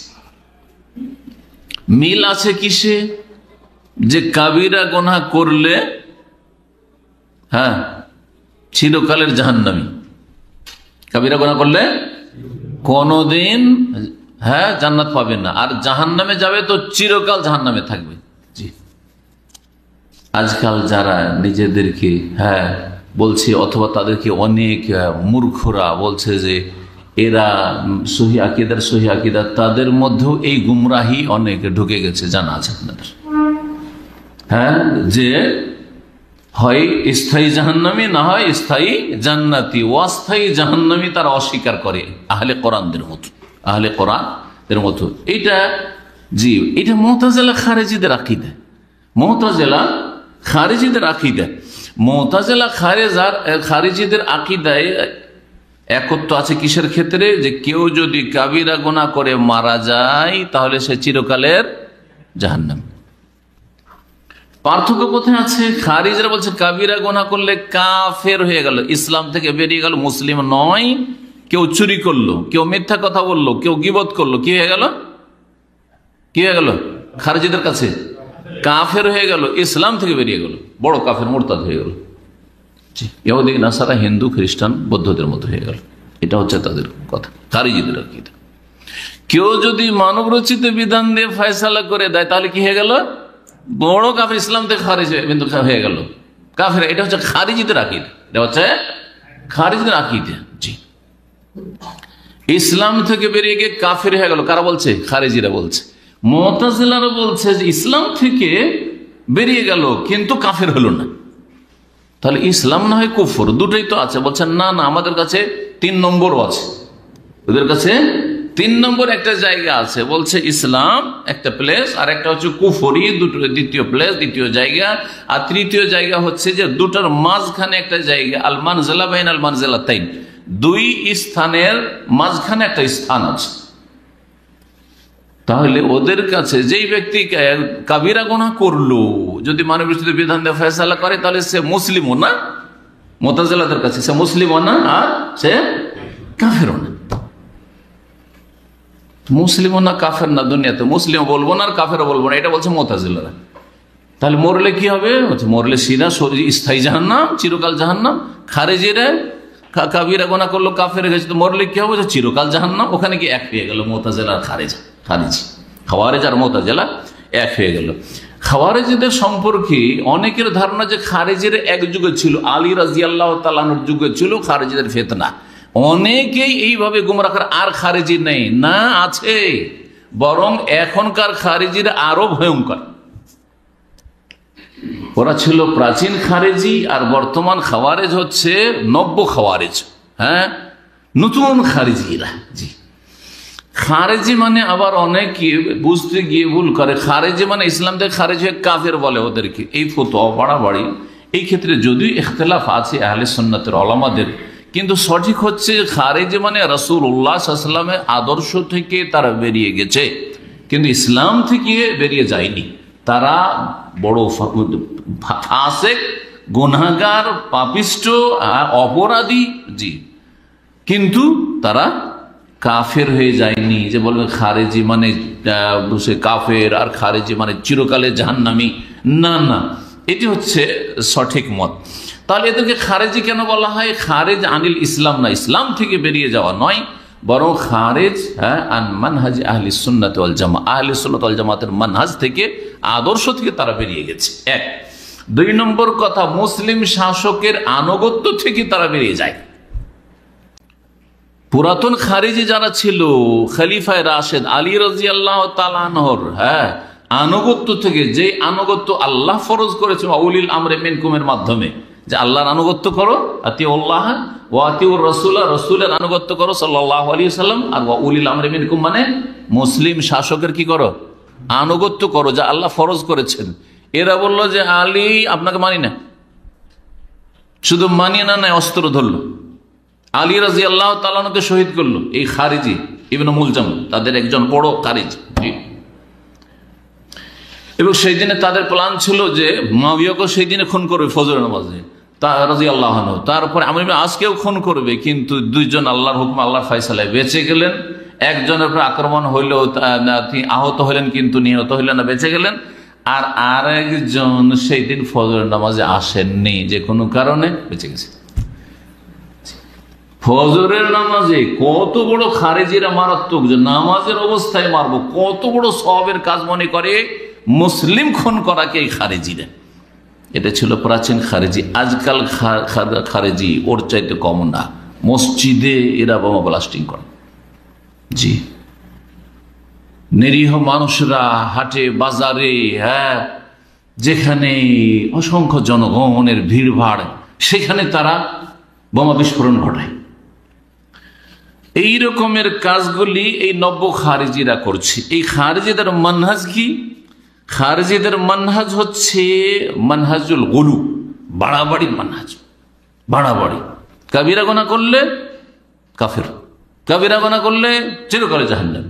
মিল আছে কিসে? যে কাবিরা গুনাহ করলে, হ্যাঁ, চিরকালের জাহান্নামী। কাবিরা গুনাহ করলে কোনদিন, হ্যাঁ, জান্নাত পাবে না, আর জাহান্নামে যাবে তো চিরকাল জাহান্নামে থাকবে। জি, আজকাল যারা নিজেদেরকে, হ্যাঁ, বলছে, অথবা তাদেরকে অনেক মূর্খরা বলছে যে এরা সহি আকীদা, তাদের মধ্যেও এই গুমরাহি অনেক ঢুকে গেছে, জানা আছে আপনাদের, হ্যাঁ, যে হয় স্থায়ী জাহান্নামী, না হয় স্থায়ী জান্নাতি। অস্থায়ী জাহান্নামী তারা অস্বীকার করে আহলে কোরআনদের মতো, আহলে কোরআনদের মতো। এটা, জি, এটা মুতাজিলা খারেজিদের আকীদা, মুতাজিলা খারেজিদের আকীদা। মুতাজিলা খারেজিদের আকীদায় একত্ব আছে কিসের ক্ষেত্রে? যে কেউ যদি কাবিরা গুনাহ করে মারা যায় তাহলে সে চিরকালের জাহান্নামী। পার্থক্য কোথায় আছে? খারিজরা বলছে কাবিরা গুনাহ করলে কাফের হয়ে গেল, ইসলাম থেকে বেরিয়ে গেল, মুসলিম নয়। কেউ চুরি করলো, কেউ মিথ্যা কথা বললো, কেউ গীবত করলো, কি হয়ে গেল? কি হয়ে গেল? খারিজিদের কাছে কাফের হয়ে গেল, ইসলাম থেকে বেরিয়ে গেল, বড় কাফের, মুরতাদ হয়ে গেল। ইহুদি নাসারা, হিন্দু খ্রিস্টান বৌদ্ধদের মতো হয়ে গেল। এটা হচ্ছে তাদের কথা, খারিজিদের আকীদা। কেউ যদি মানব রচিত বিধান দিয়ে ফয়সালা করে দেয় তাহলে কি হয়ে গেল? বড় কাফের, ইসলাম থেকে খারিজ হয়ে গেল, কাফের। এটা হচ্ছে খারিজিদের আকীদা, এটা হচ্ছে খারিজিদের আকীদা। জি, ইসলাম থেকে বেরিয়ে গিয়ে কাফের হয়ে গেল। কারা বলছে? খারিজিরা বলছে। মুতাজিলারা বলছে যে ইসলাম থেকে বেরিয়ে গেল কিন্তু কাফের হলো না, তাহলে ইসলাম না হয় কুফর, দুটোই তো আছে। বলছেন না না, আমাদের কাছে 3 নম্বরও আছে, ওদের কাছে 3 নম্বর একটা জায়গা আছে। বলছে ইসলাম একটা প্লেস, আর একটা হচ্ছে কুফরি, দুটো দ্বিতীয় প্লেস, দ্বিতীয় জায়গা। আর তৃতীয় জায়গা হচ্ছে যে দুটোর মাঝখানে একটা জায়গা, আল মানজিলা বাইন আল মানজিলাতাইন, 2 স্থানের মাঝখানে একটা স্থান আছে। তাহলে ওদের কাছে যেই ব্যক্তি কাবিরা গুনাহ করলো, যদি মানব রচিত বিধান দিয়ে ফয়সালা করে, তাহলে সে মুসলিমও না, মুতাজিলাদের কাছে সে মুসলিমও না আর সে কাফেরও না। মুসলিমও না কাফের না, দুনিয়াতে মুসলিম বলবো না আর কাফেরও বলবো না, এটা বলছে মুতাজিলারা। তাহলে মরলে কি হবে? মরলে সিধা স্থায়ী জাহান্নাম, চিরকাল জাহান্নাম। খারেজিরা কাবিরা গুনাহ করলো, কাফের হয়ে গেছে, তো মরলে কি হবে? চিরকাল জাহান্নাম। ওখানে কি এক হয়ে গেল মুতাজিলা আর খারিজি, খাওয়ারিজ আর মুতাজিলা এক হয়ে গেল। খাওয়ারিজদের সম্পর্কে অনেকের ধারণা যে খারিজিরা এক যুগে ছিল, আলী রাদিয়াল্লাহু তাআলা আনহুর যুগে ছিল খারিজিদের ফিতনা। অনেকেই এইভাবে গুমরাহ করে। আর খারিজি নেই না, আছে, বরং এখনকার খারিজিরা আরো ভয়ঙ্কর। ওরা ছিল প্রাচীন খারেজি, আর বর্তমান খাওয়ারেজ হচ্ছে নব্য খাওয়ারেজ। হ্যাঁ, নতুন খারেজিরা। জি, খারেজি মানে আবার অনেকে বুঝতে গিয়ে ভুল করে, খারেজি মানে ইসলাম থেকে খারেজ হয়ে কাফের বলে ওদেরকে। এই ফতোয়া বাড়াবাড়ি। এই ক্ষেত্রে যদিও ইখতিলাফ আছে আহলে সুন্নাতের উলামাদের, কিন্তু সঠিক হচ্ছে খারেজি মানে রাসূলুল্লাহ সাল্লাল্লাহু আলাইহি ওয়াসাল্লামের আদর্শ থেকে তারা বেরিয়ে গেছে, কিন্তু ইসলাম থেকে বেরিয়ে যায়নি। তারা বড় ফাসেক, গুনাহগার, পাপিষ্ট, অপরাধী। জি, কিন্তু তারা কাফের হয়ে যায়নি যে বলবে খারেজি মানে কাফের আর খারেজি মানে চিরকালে জাহান্নামী। না না, এটি হচ্ছে সঠিক মত। তাহলে এদেরকে খারেজি কেন বলা হয়? খারেজ আনিল ইসলাম না, ইসলাম থেকে বেরিয়ে যাওয়া নয়, বরং খারেজ আন মানহাজ আহলি সুন্নাত ওয়াল জামাত, আহলি সুন্নাত ওয়াল জামাতের মানহাজ থেকে, আদর্শ থেকে তারা বেরিয়ে গেছে। এক। দুই নম্বর কথা, মুসলিম শাসকের আনুগত্য থেকে তারা বেরিয়ে যায়। পুরাতন খারিজি যারা ছিল, খলিফায়ে রাশেদ আলী রাদিয়াল্লাহু তাআলা আনহুর আনুগত্য থেকে, যে আনুগত্য আল্লাহ ফরজ করেছে উলিল আমরি মিনকুমের মাধ্যমে, যে আল্লাহর আনুগত্য করো, আতিউল্লাহ ওয়া আতিউর রাসূল, রাসূলের আনুগত্য করো সাল্লাল্লাহু আলাইহি ওয়াসাল্লাম, আর ওয়া উলিল আমরি মিনকুম মানে মুসলিম শাসকের কি করো? আনুগত্য করো, যা আল্লাহ ফরজ করেছেন। এরা বলল যে আলী আপনাকে মানি না, শুধু মানি না নয়, অস্ত্র ধরলো, আলী রাদিয়াল্লাহু তাআলা আনহুকে শহীদ করলো। এই খারিজি ইবনে মুলজাম তাদের একজন বড় খারিজি। এবং সেই দিনে তাদের প্ল্যান ছিল যে মুআবিয়াকে সেই দিনে খুন করবে ফজরের নামাজে রাদিয়াল্লাহু আনহু, তারপরে আমর ইবনে আসকেও খুন করবে। কিন্তু দুইজন আল্লাহর হুকুম, আল্লাহর ফয়সালায় বেঁচে গেলেন। একজনের উপর আক্রমণ হইলেও আহত হলেন, কিন্তু নিহত হইলেন না, বেঁচে গেলেন। আর আরেকজন সেই দিন ফজরের নামাজে আসেননি, যে কোনো কারণে বেঁচে গেছে। ফজরের নামাজে কত বড় খারেজিরা মারাত্মক, যে নামাজের অবস্থায় মারবো, কত বড় সওয়াবের কাজ মনে করে মুসলিম খুন করাকে এই খারেজিরা। এটা ছিল প্রাচীন খারেজি। আজকাল খারেজি ওর চাইতে কম না, মসজিদে এরা বোমা ব্লাস্টিং করে। জি, নিরীহ মানুষরা হাটে বাজারে, যেখানে অসংখ্য জনগণের ভিড়ভাড়, সেখানে তারা বোমা বিস্ফোরণ ঘটায়। এই রকমের কাজগুলি এই নব্য খারিজিরা করছে। এই খারিজিদের মানহাজ কি? খারিজিদের মানহাজ হচ্ছে মানহাজুল গুলু, বাড়াবাড়ির মানহাজ। বাড়াবাড়ি, কাবিরা গুনাহ করলে কাফের, কাবিরা গুনাহ করলে চিরকালে জাহান্নাম।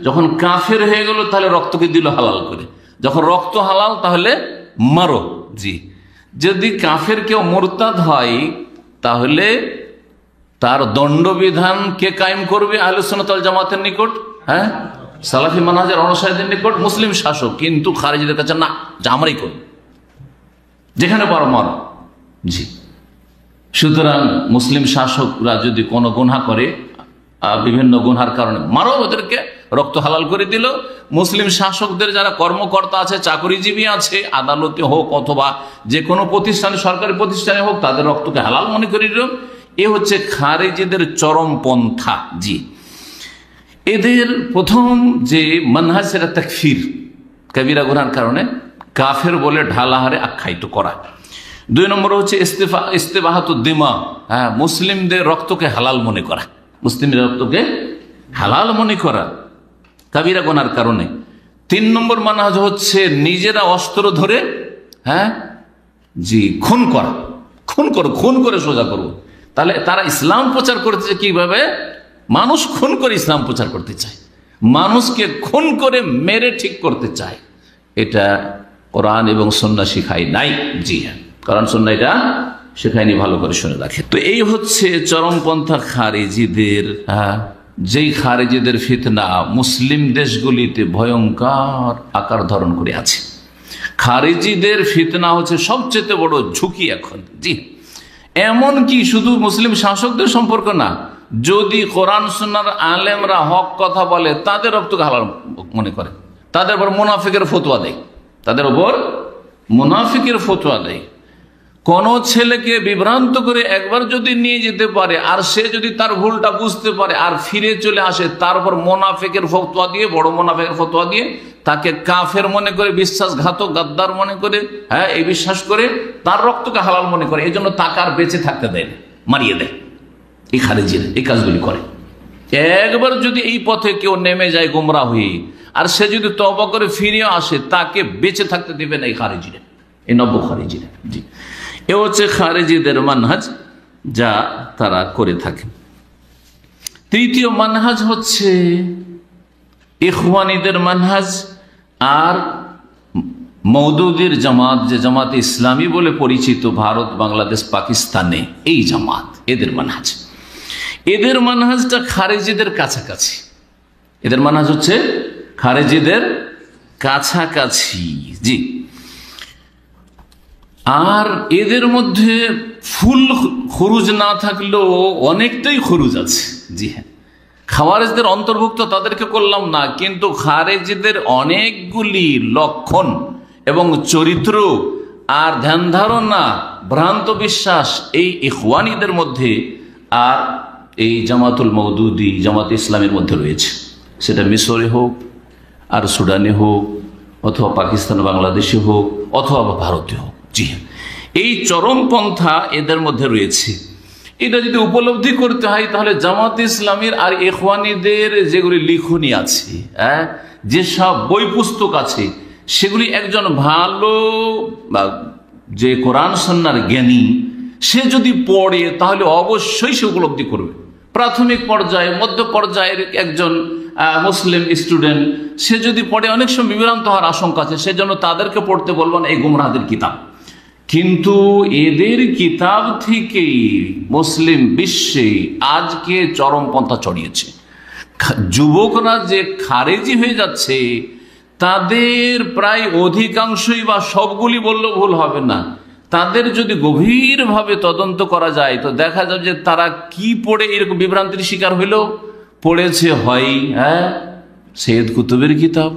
যখন কাফের হয়ে গেল তাহলে রক্তকে দিল হালাল করে, যখন রক্ত হালাল তাহলে মারো। জি, যদি কাফের কেউ মুরতাদ হয় তাহলে তার দণ্ডবিধান কে কায়েম করবে? আহলে সুন্নাত ওয়াল জামাতের নিকট, সালাফি মানহাজের অনুসারীদের নিকট মুসলিম শাসক। কিন্তু খারিজিদের কাছে না, যা আমরাই করি, যেখানে পারো মারো। জি, সুতরাং মুসলিম শাসকরা যদি কোনো গুনাহ করে, বিভিন্ন গুনহার কারণে মারো ওদেরকে, রক্ত হালাল করে দিল। মুসলিম শাসকদের যারা কর্মকর্তা আছে, চাকরিজীবী আছে, আদালতে হোক অথবা যে কোনো প্রতিষ্ঠানে, সরকারি প্রতিষ্ঠানে হোক, তাদের রক্তকে হালাল মনে করে দিল। এ হচ্ছে খারিজিদের চরম পন্থা। জি, এদের প্রথম যে মানহাজ সেটা তাকফির, কবিরা গুনার কারণে কাফের বলে ঢালাহারে আখ্যায়িত করা। দুই নম্বর হচ্ছে ইস্তেবাহাতুদ দিমা, মুসলিমদের রক্তকে হালাল মনে করা, মুসলিমের রক্তকে হালাল মনে করা কাবিরা গুনার কারণে। তিন নম্বর মানহাজ হচ্ছে নিজেরা অস্ত্র ধরে জি খুন করা, খুন করে সোজা করবো। তাহলে তারা ইসলাম প্রচার করতেছে কিভাবে? মানুষ খুন করে ইসলাম প্রচার করতে চায়, মানুষকে খুন করে মেরে ঠিক করতে চায়। এটা কোরআন এবং সুন্নাহ শিখায় নাই। জি হ্যাঁ, কোরআন সুন্নাহ এটা শেখায়নি, ভালো করে শুনে রাখে। তো এই হচ্ছে চরমপন্থা খারেজিদের, যেই খারেজিদের ফিতনা মুসলিম দেশগুলিতে ভয়ঙ্কর আকার ধারণ করে আছে। খারেজিদের ফিতনা হচ্ছে সবচেয়ে বড় ঝুঁকি এখন। জি, এমন কি শুধু মুসলিম শাসকদের সম্পর্ক না, যদি কোরআন সুন্নাহর আলেমরা হক কথা বলে তাদের রক্তকে হালাল মনে করে, তাদের উপর মুনাফিকের ফতোয়া দেয়, তাদের উপর মুনাফিকের ফতোয়া দেয়। কোন ছেলেকে বিভ্রান্ত করে একবার যদি নিয়ে যেতে পারে আর সে যদি তার ভুলটা বুঝতে পারে আর ফিরে চলে আসে, তার উপর মুনাফিকের ফতোয়া দিয়ে, বড় মুনাফিকের ফতোয়া দিয়ে তাকে কাফের মনে করে, বিশ্বাসঘাতক গাদ্দার মনে করে, এই বিশ্বাস করে তার রক্তকে হালাল মনে করে, এই জন্য তাকে আর বেঁচে থাকতে দেয় না, মারিয়ে দেয়। এই খারেজিরা এই কাজগুলি করে। একবার যদি এই পথে কেউ নেমে যায় গোমরা হয়ে, আর সে যদি তওবা করে ফিরে আসে, তাকে বেঁচে থাকতে দেবে না এই খারেজিরা, এই নব্য খারেজিরা। জি, এ হচ্ছে খারেজিদের মানহাজ, যা তারা করে থাকে। তৃতীয় মানহাজ হচ্ছে ইখওয়ানীদের মানহাজ আর মওদুদির জামাত, যে জামাত ইসলামী বলে পরিচিত ভারত, বাংলাদেশ, পাকিস্তানে, এই জামাত, এদের মানহাজ। এদের মানহাজটা খারেজিদের কাছাকাছি। এদের মানহাজ হচ্ছে খারেজিদের কাছাকাছি। জি, আর এদের মধ্যে ফুল খরুজ না থাকলেও অনেকটাই খরুজ আছে। জি হ্যাঁ, খাওয়ারেজদের অন্তর্ভুক্ত তাদেরকে করলাম না, কিন্তু খারেজিদের অনেকগুলি লক্ষণ এবং চরিত্র আর ধ্যান ধারণা, ভ্রান্ত বিশ্বাস এই ইখওয়ানীদের মধ্যে আর এই জামাতুল মওদুদি, জামাত ইসলামের মধ্যে রয়েছে। সেটা মিশরে হোক, আর সুডানে হোক, অথবা পাকিস্তান বাংলাদেশে হোক, অথবা ভারতে হোক। জি, এই চরমপন্থা এদের মধ্যে রয়েছে। এটা যদি উপলব্ধি করতে হয় তাহলে জামাত ইসলামের আর ইখওয়ানীদের যেগুলি লিখনি আছে, যেসব বই পুস্তক আছে, সেগুলি একজন ভালো যে কোরআন সুন্নাহর জ্ঞানী সে যদি পড়ে তাহলে অবশ্যই সে উপলব্ধি করবে। প্রাথমিক পর্যায়ে, মধ্য পর্যায়ের একজন মুসলিম স্টুডেন্ট সে যদি পড়ে, অনেক সময় বিভ্রান্ত হওয়ার আশঙ্কা আছে, সেজন্য তাদেরকে পড়তে বলবো না এই গুমরাহদের কিতাব। কিন্তু এদের কিতাব থেকেই মুসলিম বিশ্বে আজকে চরমপন্থা ছড়িয়েছে। যুবকরা যে খারেজি হয়ে যাচ্ছে, তাদের প্রায় অধিকাংশই বা সবগুলি বললেও ভুল হবে না, তাদের যদি গভীরভাবে তদন্ত করা যায় তো দেখা যাবে যে তারা কি পড়ে এরকম বিভ্রান্তির শিকার হইল। পড়েছে হয় সৈয়দ কুতুবের কিতাব,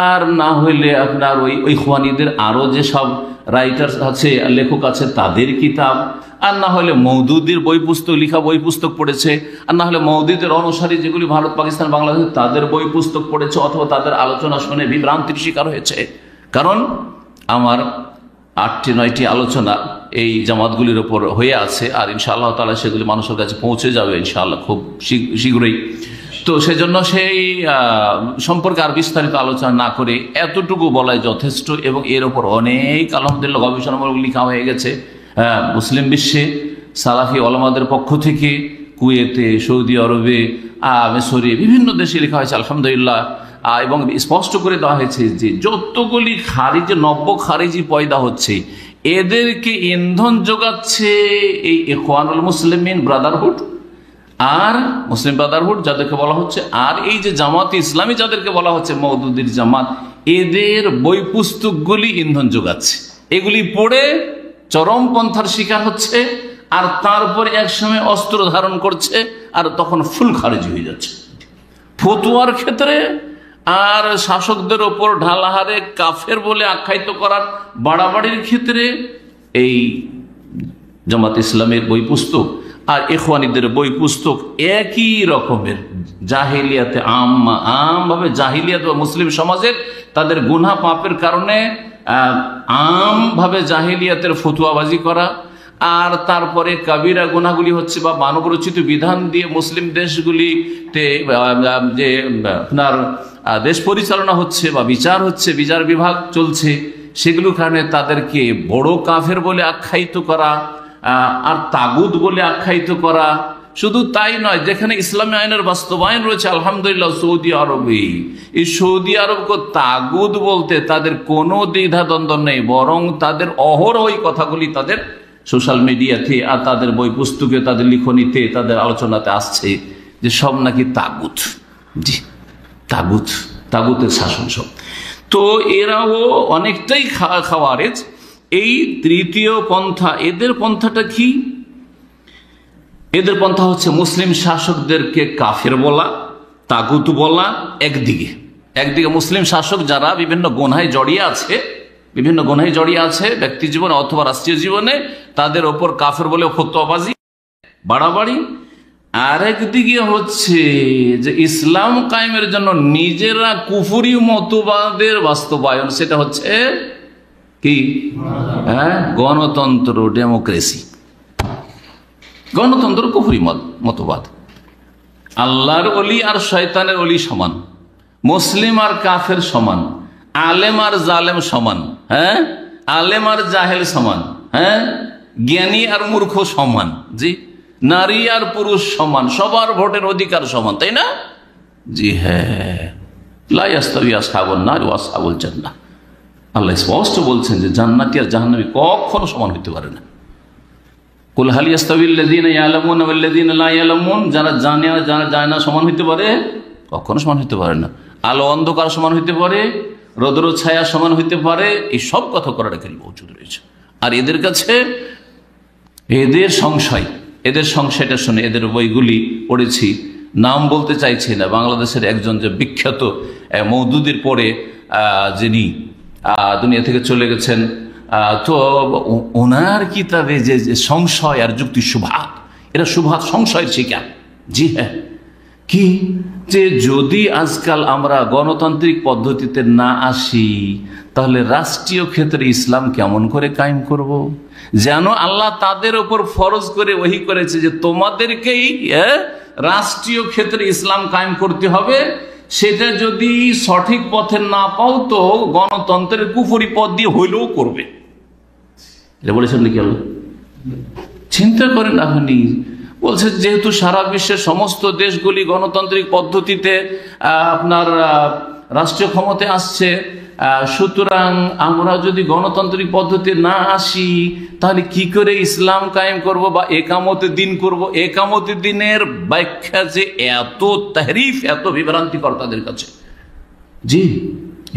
আর না হইলে আপনার ওই ইখওয়ানীদের আরো যে সব রাইটার আছে, লেখক আছে, তাদের কিতাব, আর না হলে মওদুদির বই পুস্তক, লিখা বই পুস্তক পড়েছে, আর না হলে মওদুদের অনুসারী যেগুলি ভারত, পাকিস্তান, বাংলাদেশ, তাদের বই পুস্তক পড়েছে, অথবা তাদের আলোচনা শুনে বিভ্রান্তির শিকার হয়েছে। কারণ আমার 8-9টি আলোচনা এই জামাতগুলির ওপর হয়ে আছে, আর ইনশাআল্লাহ তাআলা সেগুলি মানুষের কাছে পৌঁছে যাবে ইনশাআল্লাহ খুব শীঘ্রই। তো সেজন্য সেই সম্পর্কে আর বিস্তারিত আলোচনা না করে এতটুকু বলাই যথেষ্ট। এবং এর ওপর অনেক আলহামদুলিল্লাহ গবেষণামূলক লেখা হয়ে গেছে মুসলিম বিশ্বে, সালাফি ওলামাদের পক্ষ থেকে, কুয়েতে, সৌদি আরবে, মিশরে, বিভিন্ন দেশে লেখা হয়েছে আলহামদুলিল্লাহ। এবং স্পষ্ট করে দেওয়া হয়েছে যে যতগুলি খারিজি, নব্য খারিজি পয়দা হচ্ছে, এদেরকে ইন্ধন যোগাচ্ছে এই ইখওয়ানুল মুসলিমিন ব্রাদারহুড আর মুসলিম ব্রাদারহুড যাদেরকে বলা হচ্ছে, আর এই যে জামাত ইসলামী যাদেরকে বলা হচ্ছে মওদুদির জামাত, এদের বই পুস্তকগুলি ইন্ধন যোগাচ্ছে। এগুলি পড়ে চরমপন্থার শিকার হচ্ছে, আর তারপরে একসময় অস্ত্র ধারণ করছে, আর তখন ফুল খারিজি হয়ে যাচ্ছে ফতোয়ার ক্ষেত্রে, আর শাসকদের ওপর ঢালাহারে কাফের বলে আখ্যায়িত করার বাড়াবাড়ির ক্ষেত্রে। এই জামাত ইসলামের বই পুস্তক আর ইখওয়ানীদের বই পুস্তক একই রকমের, জাহিলিয়াতে আমভাবে জাহিলিয়াত বা মুসলিম সমাজের তাদের গুনাহ পাপের কারণে আমভাবে জাহিলিয়াতের ফতুয়াবাজি করা, আর তারপরে কাবিরা গুনাহগুলি হচ্ছে বা মানবরচিত বিধান দিয়ে মুসলিম দেশগুলিতে যে আপনার দেশ পরিচালনা হচ্ছে বা বিচার হচ্ছে, বিচার বিভাগ চলছে, সেগুলোর কারণে তাদেরকে বড় কাফের বলে আখ্যায়িত করা আর তাগুত বলে আখ্যায়িত করা। শুধু তাই নয়, যেখানে ইসলামী আইনের বাস্তবায়ন রয়েছে আলহামদুলিল্লাহ সৌদি আরবে, এই সৌদি আরবকে তাগুত বলতে তাদের কোনো দ্বিধাদ্বন্দ্ব নেই, বরং তাদের অহরহ এই কথাগুলি তাদের সোশ্যাল মিডিয়াতে আর তাদের বই পুস্তকে, তাদের লিখনীতে, তাদের আলোচনাতে আসছে যে সব নাকি তাগুত। জি, তাগুত, তাগুতের শাসন সব। তো এরাও অনেকটাই খাওয়ারেজ। এই তৃতীয় পন্থা, এদের পন্থাটা কি? এদের পন্থা হচ্ছে মুসলিম শাসকদেরকে কাফের বলা, তাগুত বলা। একদিকে মুসলিম শাসক যারা বিভিন্ন গুনাহে জড়িয়ে আছে ব্যক্তি জীবনে অথবা রাষ্ট্রীয় জীবনে, তাদের ওপর কাফের বলে ফতোয়াবাজি, বাড়াবাড়ি। আর একদিকে হচ্ছে যে ইসলাম কায়েমের জন্য নিজেরা কুফরি মতবাদের বাস্তবায়ন, সেটা হচ্ছে কি? গণতন্ত্র, ডেমোক্রেসি। গণতন্ত্র কুফরি মতবাদ। আল্লাহর ওলি আর শয়তানের ওলি সমান, মুসলিম আর কাফের সমান, আলেম আর জালেম সমান, আলেম আর জাহেল সমান, জ্ঞানী আর মূর্খ সমান, জি, নারী আর পুরুষ সমান, সবার ভোটের অধিকার সমান, তাই না? জি হ্যাঁ, লা ইয়াস্তাবি আসহাবুন নার ওয়া আসহাবুল জান্নাহ। আল্লাহ স্পষ্ট বলছেন যে জান্নাতি আর জাহান্নামী কখনো সমান হতে পারে না। কুল হাল ইয়াস্তাবিল্লাযীনা ইয়ালামুনা ওয়াল্লাযীনা লা ইয়ালামুন, যারা জানে আর যারা জানে না সমান হতে পারে? কখনো সমান হতে পারে না। আলো অন্ধকার সমান হতে পারে? রৌদ্র ছায়া সমান হতে পারে? এই সব কথা করার একটা মজুদ রয়েছে। আর এদের কাছে এদের সংশয়টা শুনে, এদের বইগুলি পড়েছি, নাম বলতে চাইছি না, বাংলাদেশের একজন যে বিখ্যাত মওদুদির পরে যিনি দুনিয়া থেকে চলে গেছেন, তো ওনার কিতাবে যে সংশয় আর যুক্তি শুভাত, এরা শুভাত সংশয়ের শিকার। জি হ্যাঁ, কি যে যদি আজকাল আমরা গণতান্ত্রিক পদ্ধতিতে না আসি, তাহলে রাষ্ট্রীয় ক্ষেত্রে ইসলাম কেমন করে কায়েম করব? যেন আল্লাহ তাদের উপর ফরজ করে ওহী করেছে যে তোমাদেরকেই রাষ্ট্রীয় ক্ষেত্রে ইসলাম কায়েম করতে হবে। সেটা যদি সঠিক পথে না পাও তো গণতন্ত্রের কুফরি পথ দিয়ে হইলেও করবে। এটা বলেছেন নাকি আল্লাহ? চিন্তা করেন আপনি। বলছে যেহেতু সারা বিশ্বের সমস্ত দেশগুলি গণতান্ত্রিক পদ্ধতিতে আপনার রাষ্ট্রীয় ক্ষমতায় আসছে, সুতরাং আমরা যদি গণতান্ত্রিক পদ্ধতি না আসি তাহলে কি করে ইসলাম কায়েম করব বা একামতে দিন করব? একামতে দিনের ব্যাখ্যা যে এত তাহরিফ, এত বিভ্রান্তিকর তাদের কাছে। জি,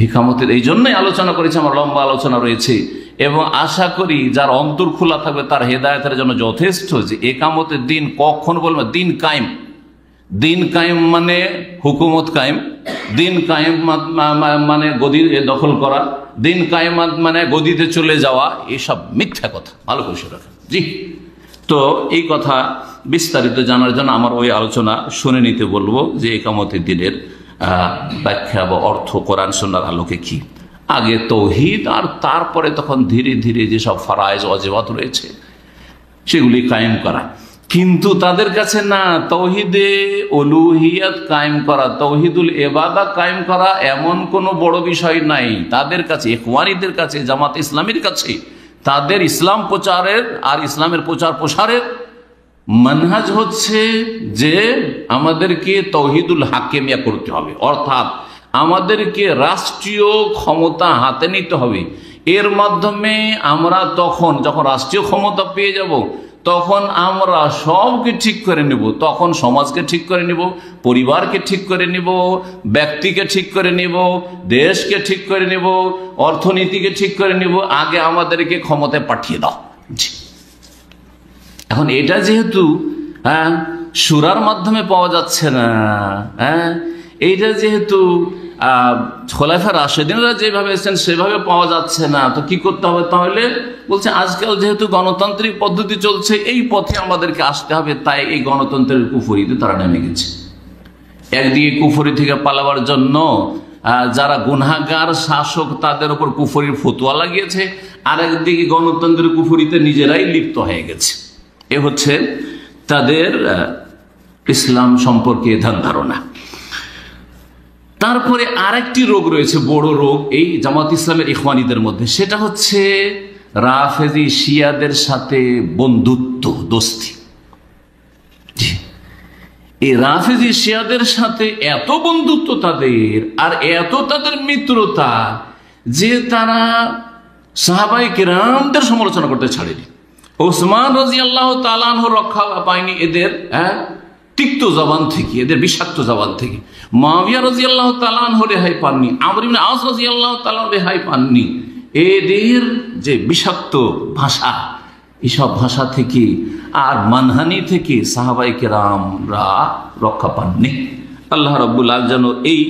একামতের এই জন্যই আলোচনা করেছে, আমার লম্বা আলোচনা রয়েছে, এবং আশা করি যার অন্তর খোলা থাকবে তার হেদায়েতের জন্য যথেষ্ট। যে একামতের দিন কখন বলবো? দিন কায়েম। দিন কায়েম মানে হুকুমত কায়েম, দিন কায়েম মানে গদি দখল করা, দিন কায়েম মানে গদিতে চলে যাওয়া, এসব মিথ্যা কথা, ভালো করে রাখেন। জি, তো এই কথা বিস্তারিত জানার জন্য আমার ওই আলোচনা শুনে নিতে বলবো যে একামতের দিনের ব্যাখ্যা বা অর্থ কোরআন সুন্নাহর আলোকে কি। আগে তৌহিদ, আর তারপরে তখন ধীরে ধীরে যেসব ফরায়েজ ওয়াজিবাত রয়েছে সেগুলি কায়েম করা। কিন্তু তাদের কাছে না, তৌহিদে উলুহিয়াত কায়েম করা, তৌহিদুল ইবাদা কায়েম করা এমন কোনো বড় বিষয় নাই তাদের কাছে। ইখওয়ানীদের কাছে, জামাত ইসলামীর কাছে তাদের ইসলাম প্রচারের আর ইসলামের প্রচার প্রসারের মানহাজ হচ্ছে যে আমাদেরকে তৌহিদুল হাকিমিয়া করতে হবে, অর্থাৎ আমাদেরকে রাষ্ট্রীয় ক্ষমতা হাতে নিতে হবে। এর মাধ্যমে আমরা তখন যখন রাষ্ট্রীয় ক্ষমতা পেয়ে যাব, তখন আমরা সবকে ঠিক করে নেব, তখন সমাজকে ঠিক করে নেব, পরিবারকে ঠিক করে নেব, ব্যক্তিকে ঠিক করে নেব, দেশকে ঠিক করে নেব, অর্থনীতিকে ঠিক করে নেব। আগে আমাদেরকে ক্ষমতায় পাঠিয়ে দাও। এখন এটা যেহেতু সূরার মাধ্যমে পাওয়া যাচ্ছে না, এইটা যেহেতু খোলাফা রাশেদিনরা যেভাবে এসেছেন সেভাবে পাওয়া যাচ্ছে না, তো কি করতে হবে? তাহলে বলছে আজকাল যেহেতু গণতান্ত্রিক পদ্ধতি চলছে, এই পথে আমাদেরকে আসতে হবে। তাই এই গণতন্ত্রের কুফরিতে তারা নেমে গেছে। একদিকে কুফরি থেকে পালাবার জন্য যারা গুনাহগার শাসক তাদের উপর কুফরির ফতোয়া লাগিয়েছে, আর একদিকে গণতন্ত্রের কুফরিতে নিজেরাই লিপ্ত হয়ে গেছে। এ হচ্ছে তাদের ইসলাম সম্পর্কে ধ্যান ধারণা। তারপরে আরেকটি রোগ রয়েছে, বড় রোগ এই জামাত ইসলামের ইখওয়ানীদের মধ্যে, সেটা হচ্ছে রাফেজি শিয়াদের সাথে বন্ধুত্ব, দোস্তি। এই রাফেজি শিয়াদের সাথে এত বন্ধুত্ব তাদের, আর এত তাদের মিত্রতা, যে তারা সাহাবায়ে কেরামদের সমালোচনা করতে ছাড়েনি। ওসমান রাদিয়াল্লাহু তাআলা আনহু রক্ষা পায়নি এদের তিক্ত জবান থেকে, এদের বিষাক্ত জবান থেকে। মুআবিয়া রাদিয়াল্লাহু তাআলা আনহু রেহাই পাননি, আমর ইবনে আস রাদিয়াল্লাহু তাআলা রেহাই পাননি। এদের যে বিষাক্ত ভাষা, এসব ভাষা থেকে আর মানহানি থেকে সাহাবায়ে কেরামরা রক্ষা পাননি। আল্লাহ রাব্বুল আলামিন যেন এই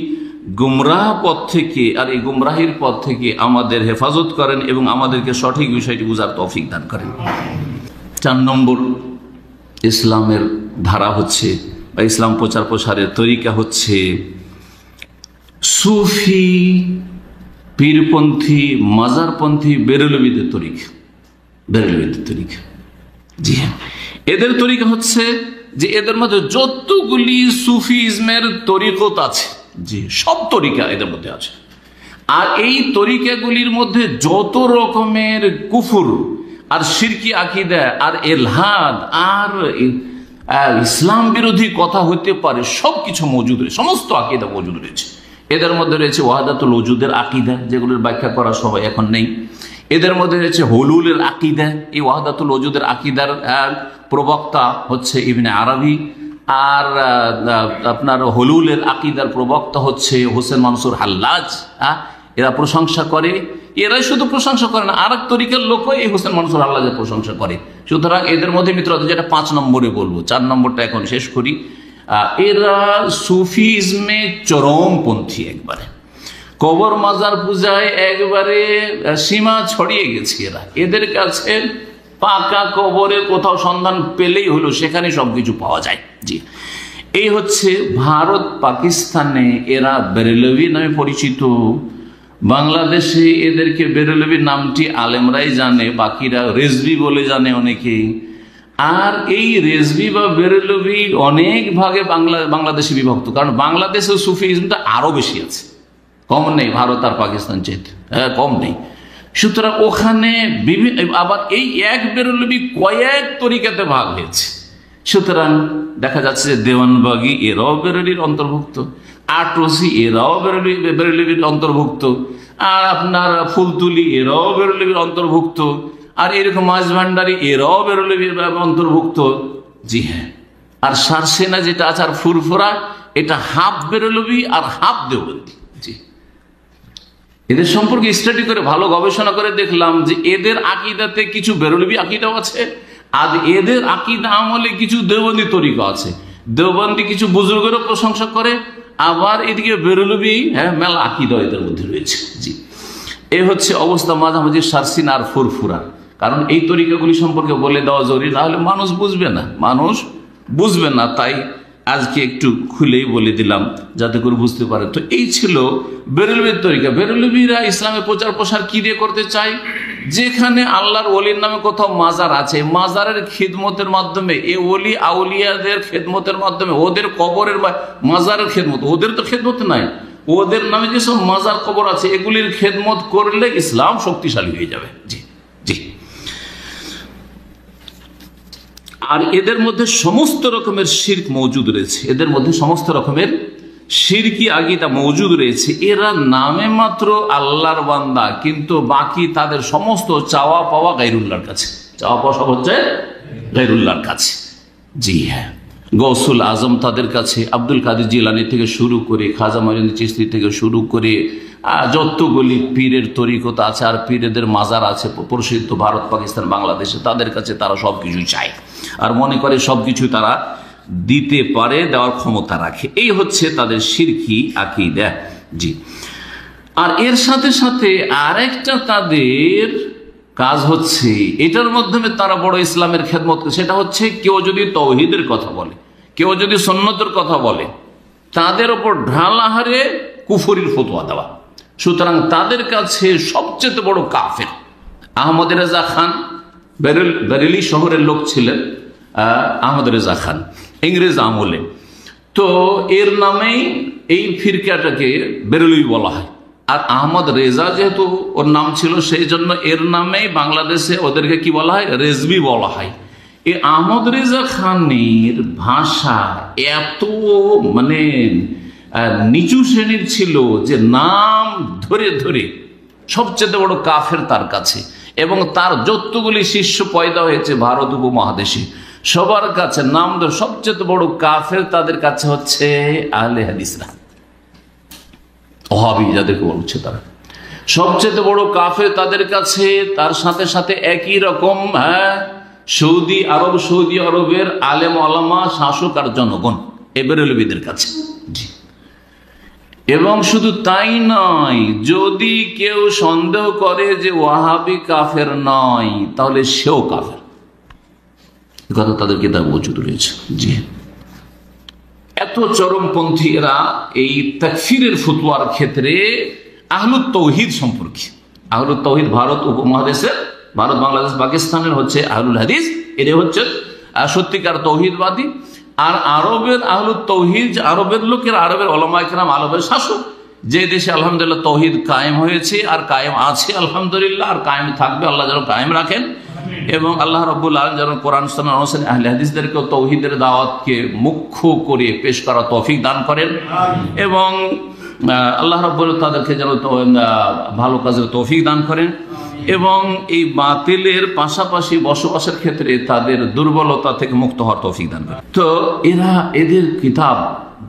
গুমরাহ পথ থেকে আর এই গুমরাহির পথ থেকে আমাদের হেফাজত করেন এবং আমাদেরকে সঠিক বিষয়টি বুঝার তৌফিক দান করেন। 4 নম্বর ইসলামের ধারা হচ্ছে বা ইসলাম প্রচার প্রসারের তরিকা হচ্ছে সুফি, পীরপন্থী, মাজারপন্থী, বেরেলবিদের তরিকা। বেরেলবিদের তরিকা, জি হ্যাঁ, এদের তরিকা হচ্ছে যে এদের মধ্যে যতগুলি সুফিজমের তরিকত আছে, জি সব তরিকা এদের মধ্যে আছে। আর এই তরিকাগুলির মধ্যে যত রকমের কুফর আর শিরকি আকীদা আর ইলহাদ আর ইসলাম বিরোধী কথা হতে পারে সবকিছু মজুদ রয়েছে, সমস্ত আকীদা মজুদ রয়েছে। এদের মধ্যে রয়েছে ওয়াহদাতুল ওজুদের আকীদা, যেগুলোর ব্যাখ্যা করা সবাই এখন নেই। এদের মধ্যে রয়েছে হুলুলের আকীদা, এই ওয়াহদাতুল ওজুদের আকীদার প্রবক্তা হচ্ছে ইবনে আরবি, আর আপনার হুলুলের আকীদার প্রবক্তা হচ্ছে হোসেন মনসুর হাল্লাজ। এরা প্রশংসা করে, এরাই শুধু প্রশংসা করে না, আর এক তরিকার লোকও এই হোসেন মনসুর হাল্লাজের প্রশংসা করে। সুতরাং এদের মধ্যে মিত্রতা, যেটা 5 নম্বরে বলবো, 4 নম্বরটা এখন শেষ করি। এরা সুফিজমে চরমপন্থী, একবারে কবর মাজার পূজায় একবারে সীমা ছড়িয়ে গেছে এরা। এদের কাছে পাকা কবরের কোথাও সন্ধান পেলেই হলো, সেখানে সবকিছু পাওয়া যায়। জি, এই হচ্ছে ভারত পাকিস্তানে এরা বেরেলভি নামে পরিচিত। বাংলাদেশে এদেরকে বেরেলভি নামটি আলেমরাই জানে, বাকিরা রেজভি বলে জানে অনেকে। আর এই রেজভি বা বেরেলভি অনেক ভাগে বাংলাদেশে বিভক্ত, কারণ বাংলাদেশে সুফিজমটা আরো বেশি আছে, কম নেই ভারত আর পাকিস্তান চাইতে, কম নেই। সুতরাং ওখানে বিভিন্ন, আবার এই এক বেরেলভি কয়েক তরিকাতে ভাগ হয়েছে। সুতরাং দেখা যাচ্ছে যে দেওয়ানবাগি এরাও বেরেলির অন্তর্ভুক্ত, আটরসি এরাও বেরেলভির অন্তর্ভুক্ত, আর আপনার ফুলতুলি এরাও বেরেলভির অন্তর্ভুক্ত, আর এরকম মাঝভান্ডারি এরাও বেরেলভির অন্তর্ভুক্ত। জি হ্যাঁ, আর সারসেনা যেটা আছে আর ফুরফুরা, এটা হাফ বেরেলভি আর হাফ দেওবন্দি। জি, এদের সম্পর্কে স্টাডি করে ভালো গবেষণা করে দেখলাম যে এদের আকীদাতে কিছু বেরেলভি আকীদাও আছে, আর এদের আকীদা আমলে কিছু দেওবন্দি তরিকা আছে। দেওবন্দি কিছু বুজুর্গেরও প্রশংসা করে, আবার এদিকে বেরেলভি মেলা আকীদা এদের মধ্যে রয়েছে। জি, এ হচ্ছে অবস্থা মাঝামাঝি সারসিনা আর ফুরফুরা। কারণ এই তরিকাগুলি সম্পর্কে বলে দেওয়া জরুরি, না হলে মানুষ বুঝবে না, তাই আজকে একটু খুলেই বলে দিলাম যাতে করে বুঝতে পারে। তো এই ছিল বেরেলভির তরিকা। বেরেলভিরা ইসলামের প্রচার প্রসার কি দিয়ে করতে চায়? যেখানে আল্লাহর ওলির নামে কোথাও মাজার আছে, মাজারের খিদমতের মাধ্যমে, এ ওলি আউলিয়াদের খেদমতের মাধ্যমে, ওদের কবরের মাজারের খেদমত, ওদের তো খেদমত নাই, ওদের নামে যেসব মাজার কবর আছে এগুলির খেদমত করলে ইসলাম শক্তিশালী হয়ে যাবে। জি জি, আর এদের মধ্যে সমস্ত রকমের শিরক মওজুদ রয়েছে, এদের মধ্যে সমস্ত রকমের শিরকি আকীদা মওজুদ রয়েছে। এরা নামে মাত্র আল্লাহর বান্দা, কিন্তু বাকি তাদের সমস্ত চাওয়া পাওয়া গায়রুল্লাহর কাছে, চাওয়া পাওয়া সব হচ্ছে গায়রুল্লাহর কাছে। জি হ্যাঁ, গৌসুল আজম তাদের কাছে, আব্দুল কাদের জিলানী থেকে শুরু করে, খাজা মঈনুদ্দিন চিশতি থেকে শুরু করে যতগুলি পীরের তরিকত আছে আর পীরেদের মাজার আছে প্রসিদ্ধ ভারত, পাকিস্তান, বাংলাদেশে, তাদের কাছে তারা সবকিছু চায় আর মনে করে সবকিছু তারা দিতে পারে, দেওয়ার ক্ষমতা রাখে। এই হচ্ছে তাদের শিরকি আকীদা। জি, আর এর সাথে সাথে আরেকটা তাদের কাজ হচ্ছে, এটার মাধ্যমে তারা বড় ইসলামের খেদমত করে, সেটা হচ্ছে কেউ যদি তাওহীদের কথা বলে, কেউ যদি সুন্নতের কথা বলে, তাদের ওপর ঢালাহারে কুফরির ফতোয়া দেওয়া। সুতরাং তাদের কাছে সবচেয়ে বড় কাফের আহমদ রেজা খান, বেরেলি শহরের লোক ছিলেন আহমদ রেজা খান, ইংরেজ আমলে। তো এর নামেই এই ফিরকাটাকে বেরেলি বলা হয়। আর আহমদ রেজা যেহেতু ওর নাম ছিল, সেই জন্য এর নামেই বাংলাদেশে ওদেরকে কি বলা হয়, রেজবি বলা হয়। এই আহমদ রেজা খানের ভাষা এত মানে নিচু শ্রেণীর ছিল যে নাম ধরে ধরে সবচেয়ে বড় কাফের তার কাছে। এবং তার যতগুলি শিষ্য পয়দা হয়েছে ভারত উপমহাদেশে, সবার কাছে নাম সবচেয়ে বড় কাফের তাদের কাছে হচ্ছে আহলে হাদিসরা, ওহাবি যাদেরকে বলছে তারা সবচেয়ে বড় কাফের তাদের কাছে। তার সাথে সাথে একই রকম সৌদি আরবের আলেম ওলামা, শাসক আর জনগণ, এ বেরেলবিদের কাছে। এবং শুধু তাই নয়, যদি কেউ সন্দেহ করে যে ওয়াহাবি কাফের নয়, তাহলে সেও কাফের, কথা তাদের কিতাব মজুদ রয়েছে। জি, এত চরমপন্থী এরা এই তাকফিরের ফতোয়ার ক্ষেত্রে আহলুত তাওহীদ সম্পর্কে। আহলুত তাওহীদ ভারত উপমহাদেশের, ভারত বাংলাদেশ পাকিস্তানের হচ্ছে আহলুল হাদিস, এরা হচ্ছে সত্যিকার তৌহিদবাদী। আর আরবের আহলুত তাওহীদ, আরবের লোকের, আরবের উলামায়ে কেরাম, আরবের শাসক, যে দেশে আলহামদুলিল্লাহ তৌহিদ কায়েম হয়েছে আর কায়েম আছে আলহামদুলিল্লাহ, আর কায়েম থাকবে, আল্লাহ যেন কায়েম রাখেন। এবং আল্লাহ রাব্বুল আলামিন যেন কোরআন সুন্নাহ অনুসারে আহলে হাদিসদেরকেও তৌহিদের দাওয়াতকে মুখ্য করে পেশ করার তৌফিক দান করেন, এবং আল্লাহ রাব্বুল তাদেরকে যেন ভালো কাজের তৌফিক দান করেন, এবং এই বাতিলের পাশাপাশি বসবাসের ক্ষেত্রে তাদের দুর্বলতা থেকে মুক্ত হওয়ার তৌফিক দান করেন। তো এদের কিতাব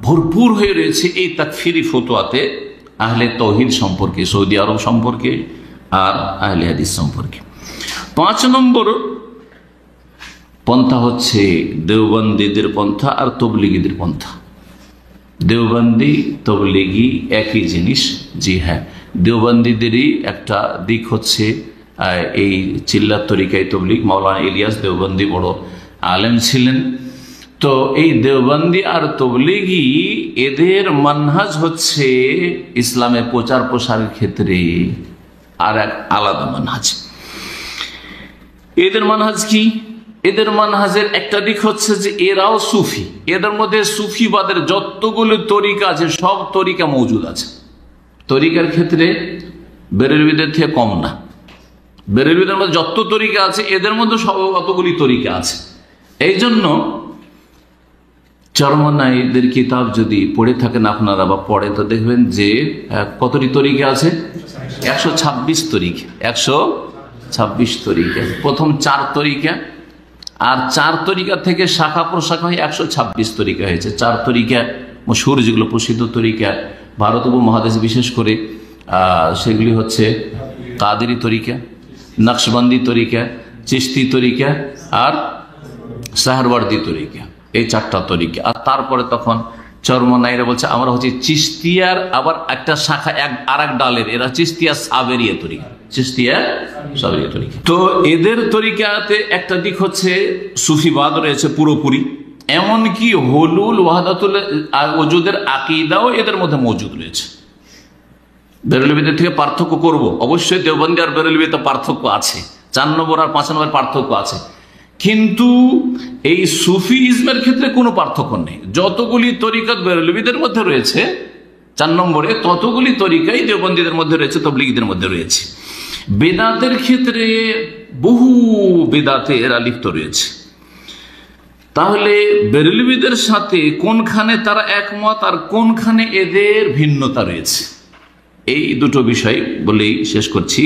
ভরপুর হয়ে রয়েছে এই তাকফিরি ফতোয়াতে আহলে তাওহীদ সম্পর্কে, সৌদি আরব সম্পর্কে আর আহলে হাদিস সম্পর্কে। 5 নম্বর পন্থা হচ্ছে দেওবন্দীদের পন্থা আর তবলিগীদের পন্থা। দেওবন্দি তবলিগি একই জিনিস। জি হ্যাঁ, দেওবন্দীদেরই একটা দিক হচ্ছে এই চিল্লাত তরিকায় তবলিগ। মাওলানা ইলিয়াস দেওবন্দি বড় আলেম ছিলেন। তো এই দেওবন্দি আর তবলিগি এদের মানহাজ হচ্ছে ইসলামের প্রচার প্রসারের ক্ষেত্রে আর এক আলাদা মানহাজ। এদের মানহাজ কি? এদের মানহাজের একটা দিক হচ্ছে যে এরাও সুফি, এদের মধ্যে সুফিবাদের যতগুলো তরিকা আছে সব তরিকা মজুদ আছে। তরিকার ক্ষেত্রে বেরেলবিদের থেকে কম না। বেরেলবিদের মধ্যে যত তরিকা আছে এদের মধ্যে সব অতগুলি তরিকা আছে। এই জন্য চরমনাইদের কিতাব যদি পড়ে থাকেন আপনারা বা পড়ে, তো দেখবেন যে কতটি তরিকা আছে? 126 তরিকা। 126 তরিকা। প্রথম 4 তরিকা, আর 4 তরিকা থেকে শাখা প্রশাখা হয়ে 126 তরিকা হয়েছে। 4 তরিকা মশহুর, যেগুলো প্রসিদ্ধ তরিকা ভারত উপমহাদেশে বিশেষ করে, সেগুলি হচ্ছে কাদেরি তরিকা, নকশবন্দি তরিকা, চিশতি তরিকা আর সাহারওয়ার্দী তরিকা। এই 4টা তরিকা। আর তারপরে তখন চরমনাইরা বলছে আমরা হচ্ছে চিশতিয়ার আবার একটা শাখা, আর এক ডালের, এরা চিশতিয়া সাবেরিয়া তরিকা, চিশতিয়া সাবেরিয়া তরিকা। তো এদের তরিকাতে একটা দিক হচ্ছে সুফিবাদ রয়েছে পুরোপুরি, এমনকি হুলুল ওয়াহদাতুল ওজুদের আকীদাও এদের মধ্যে মজুদ রয়েছে। বেরেলবিদের থেকে পার্থক্য করব, অবশ্যই দেওবন্দি আর বেরেলবিতে পার্থক্য আছে, 4 নম্বর আর 5 নম্বর পার্থক্য আছে, কিন্তু এই সুফিইজমের ক্ষেত্রে কোনো পার্থক্য নেই। যতগুলি তরিকত বেরেলবিদের মধ্যে রয়েছে 4 নম্বরে, ততগুলি তরিকাই দেওবন্দীদের মধ্যে রয়েছে, তবলিগীদের মধ্যে রয়েছে। বেদাতের ক্ষেত্রে বহু বেদাতে এরা লিপ্ত রয়েছে। তাহলে বেরেলবিদের সাথে কোনখানে তারা একমত আর কোনখানে এদের ভিন্নতা রয়েছে, এই দুটো বিষয় বলেই শেষ করছি।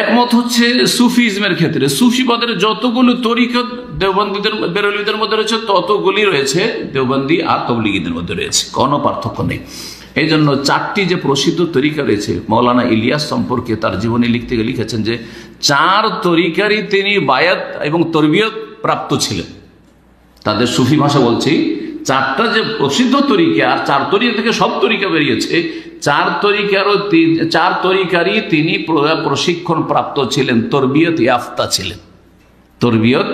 একমত হচ্ছে সুফিজমের ক্ষেত্রে, সুফিবাদের যতগুলো তরিকত দেওবন্দীদের বেরেলবিদের মধ্যে রয়েছে ততগুলি রয়েছে দেওবন্দি আর তবলিগীদের মধ্যে রয়েছে, কোনো পার্থক্য নেই। এই জন্য 4টি যে প্রসিদ্ধ তরিকা রয়েছে, মাওলানা ইলিয়াস সম্পর্কে তার জীবনী লিখতে গিয়ে লিখেছেন যে 4 তরিকারই তিনি বায়াত এবং তরবিয়ত প্রাপ্ত ছিলেন। তাদের সুফি ভাষা বলছি, 4টা যে প্রসিদ্ধ তরিকা, আর 4 তরিকা থেকে সব তরিকা বেরিয়েছে, 4 তরিকারই তিনি প্রশিক্ষণ প্রাপ্ত ছিলেন, তরবিয়ত ইয়াফতা ছিলেন, তরবিয়ত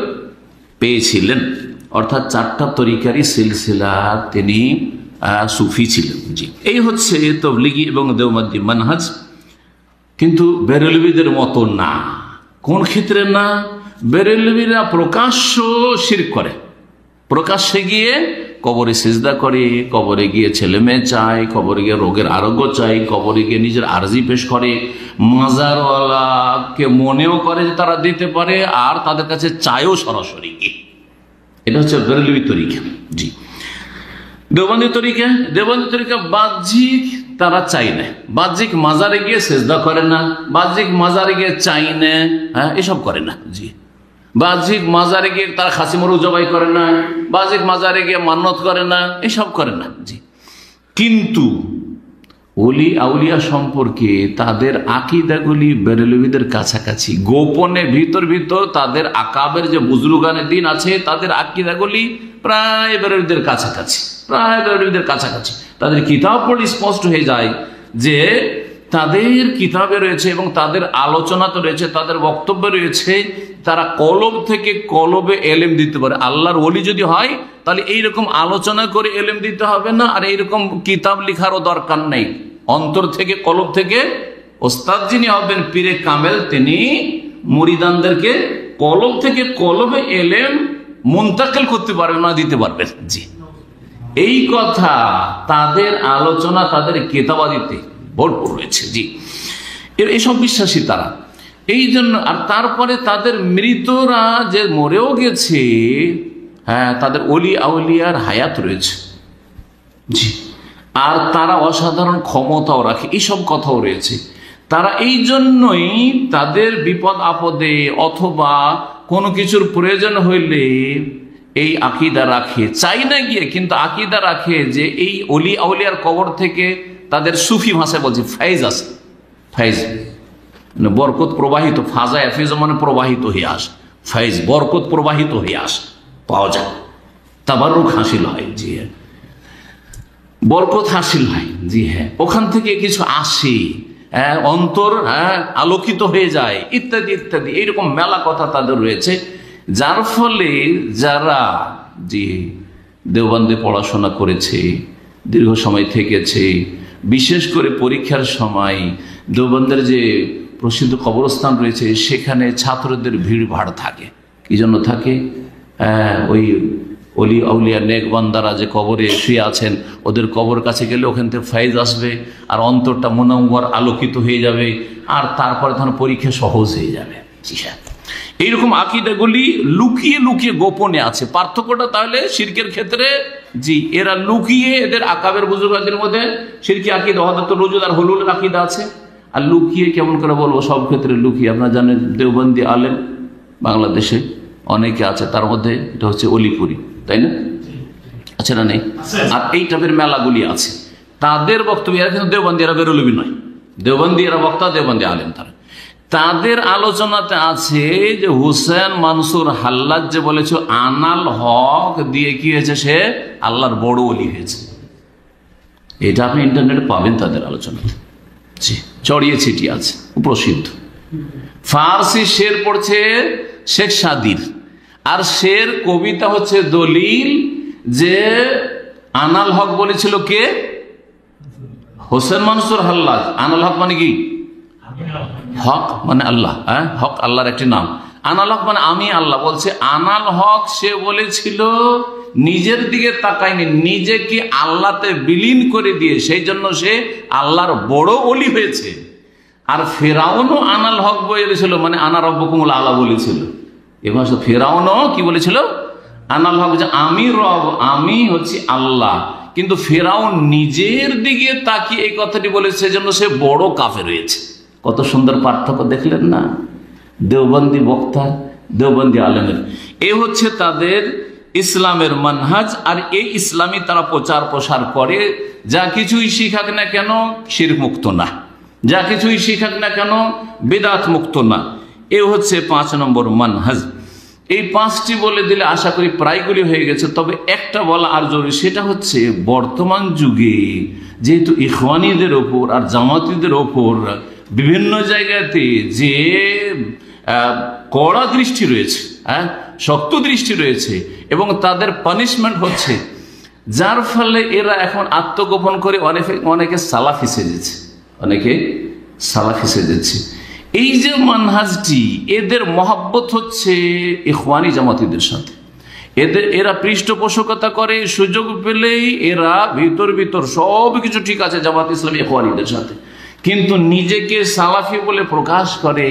পেয়েছিলেন। অর্থাৎ 4টা তরিকারই সিলসিলা তিনি সুফি ছিলেন। জি, এই হচ্ছে তবলিগি এবং দেওবন্দি মানহাজ। কিন্তু বেরেলবিদের মতো না। কোন ক্ষেত্রে না? বেরেলবিরা প্রকাশ্য শিরক করে, প্রকাশ্যে গিয়ে কবরে সিজদা করে, কবরে গিয়ে ছেলে মেয়ে চায়, কবরে গিয়ে রোগের আরোগ্য চাই, কবরে গিয়ে নিজের আরজি পেশ করে, মাজারওয়ালাকে মনেও করে যে তারা দিতে পারে, আর তাদের কাছে চায়ও সরাসরি গিয়ে। এটা হচ্ছে বেরেলবি তরিকা। জি, দেওবন্দি তরিকা বাহ্যিক তারা চাই না, বাহ্যিক মাজারে গিয়ে সেজদা করে না, বাহ্যিক মাজারে গিয়ে চাই না, হ্যাঁ এসব করে না। জি, বাহ্যিক মাজারে গিয়ে তারা খাসি মোরগ জবাই করে না, বাহ্যিক মাজারে গিয়ে মান্নত করে না, এসব করে না। জি, কিন্তু ওলি আউলিয়া সম্পর্কে তাদের আকীদাগুলি বেরেলভীদের কাছাকাছি, গোপনে ভিতর ভিতর তাদের আকাবের যে বুজরুগানের দিন আছে তাদের আকীদাগুলি প্রায় বেরেলভীদের কাছাকাছি, প্রায় বেরেলভীদের কাছাকাছি। তাদের কিতাব পড়লে স্পষ্ট হয়ে যায় যে তাদের কিতাবে রয়েছে এবং তাদের আলোচনা তো রয়েছে, তাদের বক্তব্য রয়েছে, তারা কলব থেকে কলবে এলেম দিতে পারে। আল্লাহর ওলি যদি হয় তাহলে এইরকম আলোচনা করে এলেম দিতে হবে না, আর এইরকম কিতাব লিখারও দরকার নেই। অন্তর থেকে কলব থেকে ওস্তাদ যিনি হবেন পীরে কামেল, তিনি মুরিদানদেরকে কলব থেকে কলবে এলেম মুন্তাকিল করতে পারবেন, না দিতে পারবেন। জি, এই কথা তাদের আলোচনা তাদের কিতাবাদিতে ভরপুর রয়েছে। জি, এসব বিশ্বাসী তারা, এই জন্য। আর তারপরে তাদের মৃতরা যে মরেও গেছে, হ্যাঁ তাদের ওলি আউলিয়ার হায়াত রয়েছে। জি, আর তারা অসাধারণ ক্ষমতাও রাখে, এইসব কথাও রয়েছে। তারা এই জন্যই তাদের বিপদ আপদে অথবা কোনো কিছুর প্রয়োজন হইলে এই আকীদা রাখে, চাই না গিয়ে কিন্তু আকীদা রাখে যে এই ওলি আউলিয়ার কবর থেকে তাদের সুফি ভাষায় বলছে ফাইজ আছে, ফাইজ মানে বরকত প্রবাহিত, ফাজা এফিজ মানে প্রবাহিত হয়ে আসে, ফাইজ বরকত প্রবাহিত হয়ে আসে, পাওয়া যায়, তাবাররুক হাসিল হয়। জি হ্যাঁ, বরকত হাসিল হয়। জি হ্যাঁ, ওখান থেকে কিছু আসে, অন্তর আলোকিত হয়ে যায়, ইত্যাদি ইত্যাদি, এইরকম মেলা কথা তাদের রয়েছে। যার ফলে যারা জি দেওবন্দে পড়াশোনা করেছে, দীর্ঘ সময় থেকেছে, বিশেষ করে পরীক্ষার সময় দেওবন্দের যে প্রসিদ্ধ কবরস্থান রয়েছে সেখানে ছাত্রদের ভিড় ভাড় থাকে। কি জন্য থাকে? ওই অলি আউলিয়া নেক বান্দারা যে কবরে শুয়ে আছেন, ওদের কবর কাছে গেলে ওখান থেকে ফাইজ আসবে, আর অন্তরটা মুনাওয়ার আলোকিত হয়ে যাবে, আর তারপরে তখন পরীক্ষা সহজ হয়ে যাবে। এইরকম আকীদাগুলি লুকিয়ে লুকিয়ে গোপনে আছে। পার্থক্যটা তাহলে শিরকের ক্ষেত্রে, জি এরা লুকিয়ে, এদের আকাবের বুজুর্গদের মধ্যে শিরকি আকীদা ওয়াহদাতুর ওজুদ আর হুলুলের আকীদা আছে। আর লুকিয়ে কেমন করে বলবো, সব ক্ষেত্রে লুকিয়ে। আপনারা জানেন দেওবন্দি আলেম বাংলাদেশে অনেকে আছে, তার মধ্যে এটা হচ্ছে অলিপুরি, তাই না? আছে না নেই? আর এই টাইপের মেলাগুলি আছে। তাদের বক্তব্য, এরা কিন্তু দেওবন্দি, এরা বেরোলবি নয়, দেওবন্দি এরা বক্তা, দেওবন্দি আলেম। তাদের আলোচনাতে আছে যে হুসেন মানসুর হাল্লাজ যে বলেছে আনাল হক দিয়ে কি হয়েছে, সে আল্লাহর বড় ওলি হয়েছে। এটা আপনি ইন্টারনেটে পাবেন তাদের আলোচনাতে, জি ছড়িয়ে ছিটিয়ে আছে, প্রসিদ্ধ। ফার্সি শের পড়ছে শেখ সাদির, আর শের কবিতা হচ্ছে দলিল যে আনাল হক বলেছিল কে? হোসেন মানসুর হাল্লাজ। আনাল হক মানে কি? হক মানে আল্লাহ, হক আল্লাহর একটি নাম। আনাল হক মানে আমি আল্লাহ। বলছে আনাল হক সে বলেছিল, নিজের দিকে তাকায়নি, নিজেকে আল্লাহতে বিলীন করে দিয়ে, সেই জন্য সে আল্লাহর বড় ওলি হয়েছে। আর ফেরাউনও আনাল হক বলেছিল, মানে আনা রব্বুকুমুল আলা বলেছিল। এবং ফেরাউনও কি বলেছিল? আনাল হক, যে আমি রব, আমি হচ্ছি আল্লাহ। কিন্তু ফেরাউন নিজের দিকে তাকিয়ে এই কথাটি বলেছে, সেজন্য সে বড় কাফের হয়েছে। কত সুন্দর পার্থক্য দেখলেন না? দেওবন্দি বক্তা, দেওবন্দি আলেমের, এ হচ্ছে তাদের ইসলামের মানহাজ। আর এই ইসলামী তারা প্রচার প্রসার করে। যা কিছুই শিখাক না কেন শিরক মুক্ত না, যা কিছুই শিখাক না কেন বিদআত মুক্ত না। এ হচ্ছে 5 নম্বর মানহাজ। এই 5টি বলে দিলে আশা করি প্রায়গুলি হয়ে গেছে। তবে একটা বলা আর জরুরি, সেটা হচ্ছে বর্তমান যুগে যেহেতু ইখওয়ানিদের ওপর আর জামাতিদের ওপর বিভিন্ন জায়গাতে যে কড়া দৃষ্টি রয়েছে, শক্ত দৃষ্টি রয়েছে, এবং তাদের পানিশমেন্ট হচ্ছে, যার ফলে এরা এখন আত্মগোপন করে অনেকে সালাফি সেজেছে, অনেকে সালাফি সেজেছে। এই যে মানহাজটি, এদের মহাব্বত হচ্ছে ইখওয়ানি জামাতিদের সাথে। এরা পৃষ্ঠপোষকতা করে, সুযোগ পেলেই এরা ভিতর ভিতর সব কিছু ঠিক আছে জামাত ইসলামী ইখওয়ানিদের সাথে, কিন্তু নিজেকে সালাফি বলে প্রকাশ করে।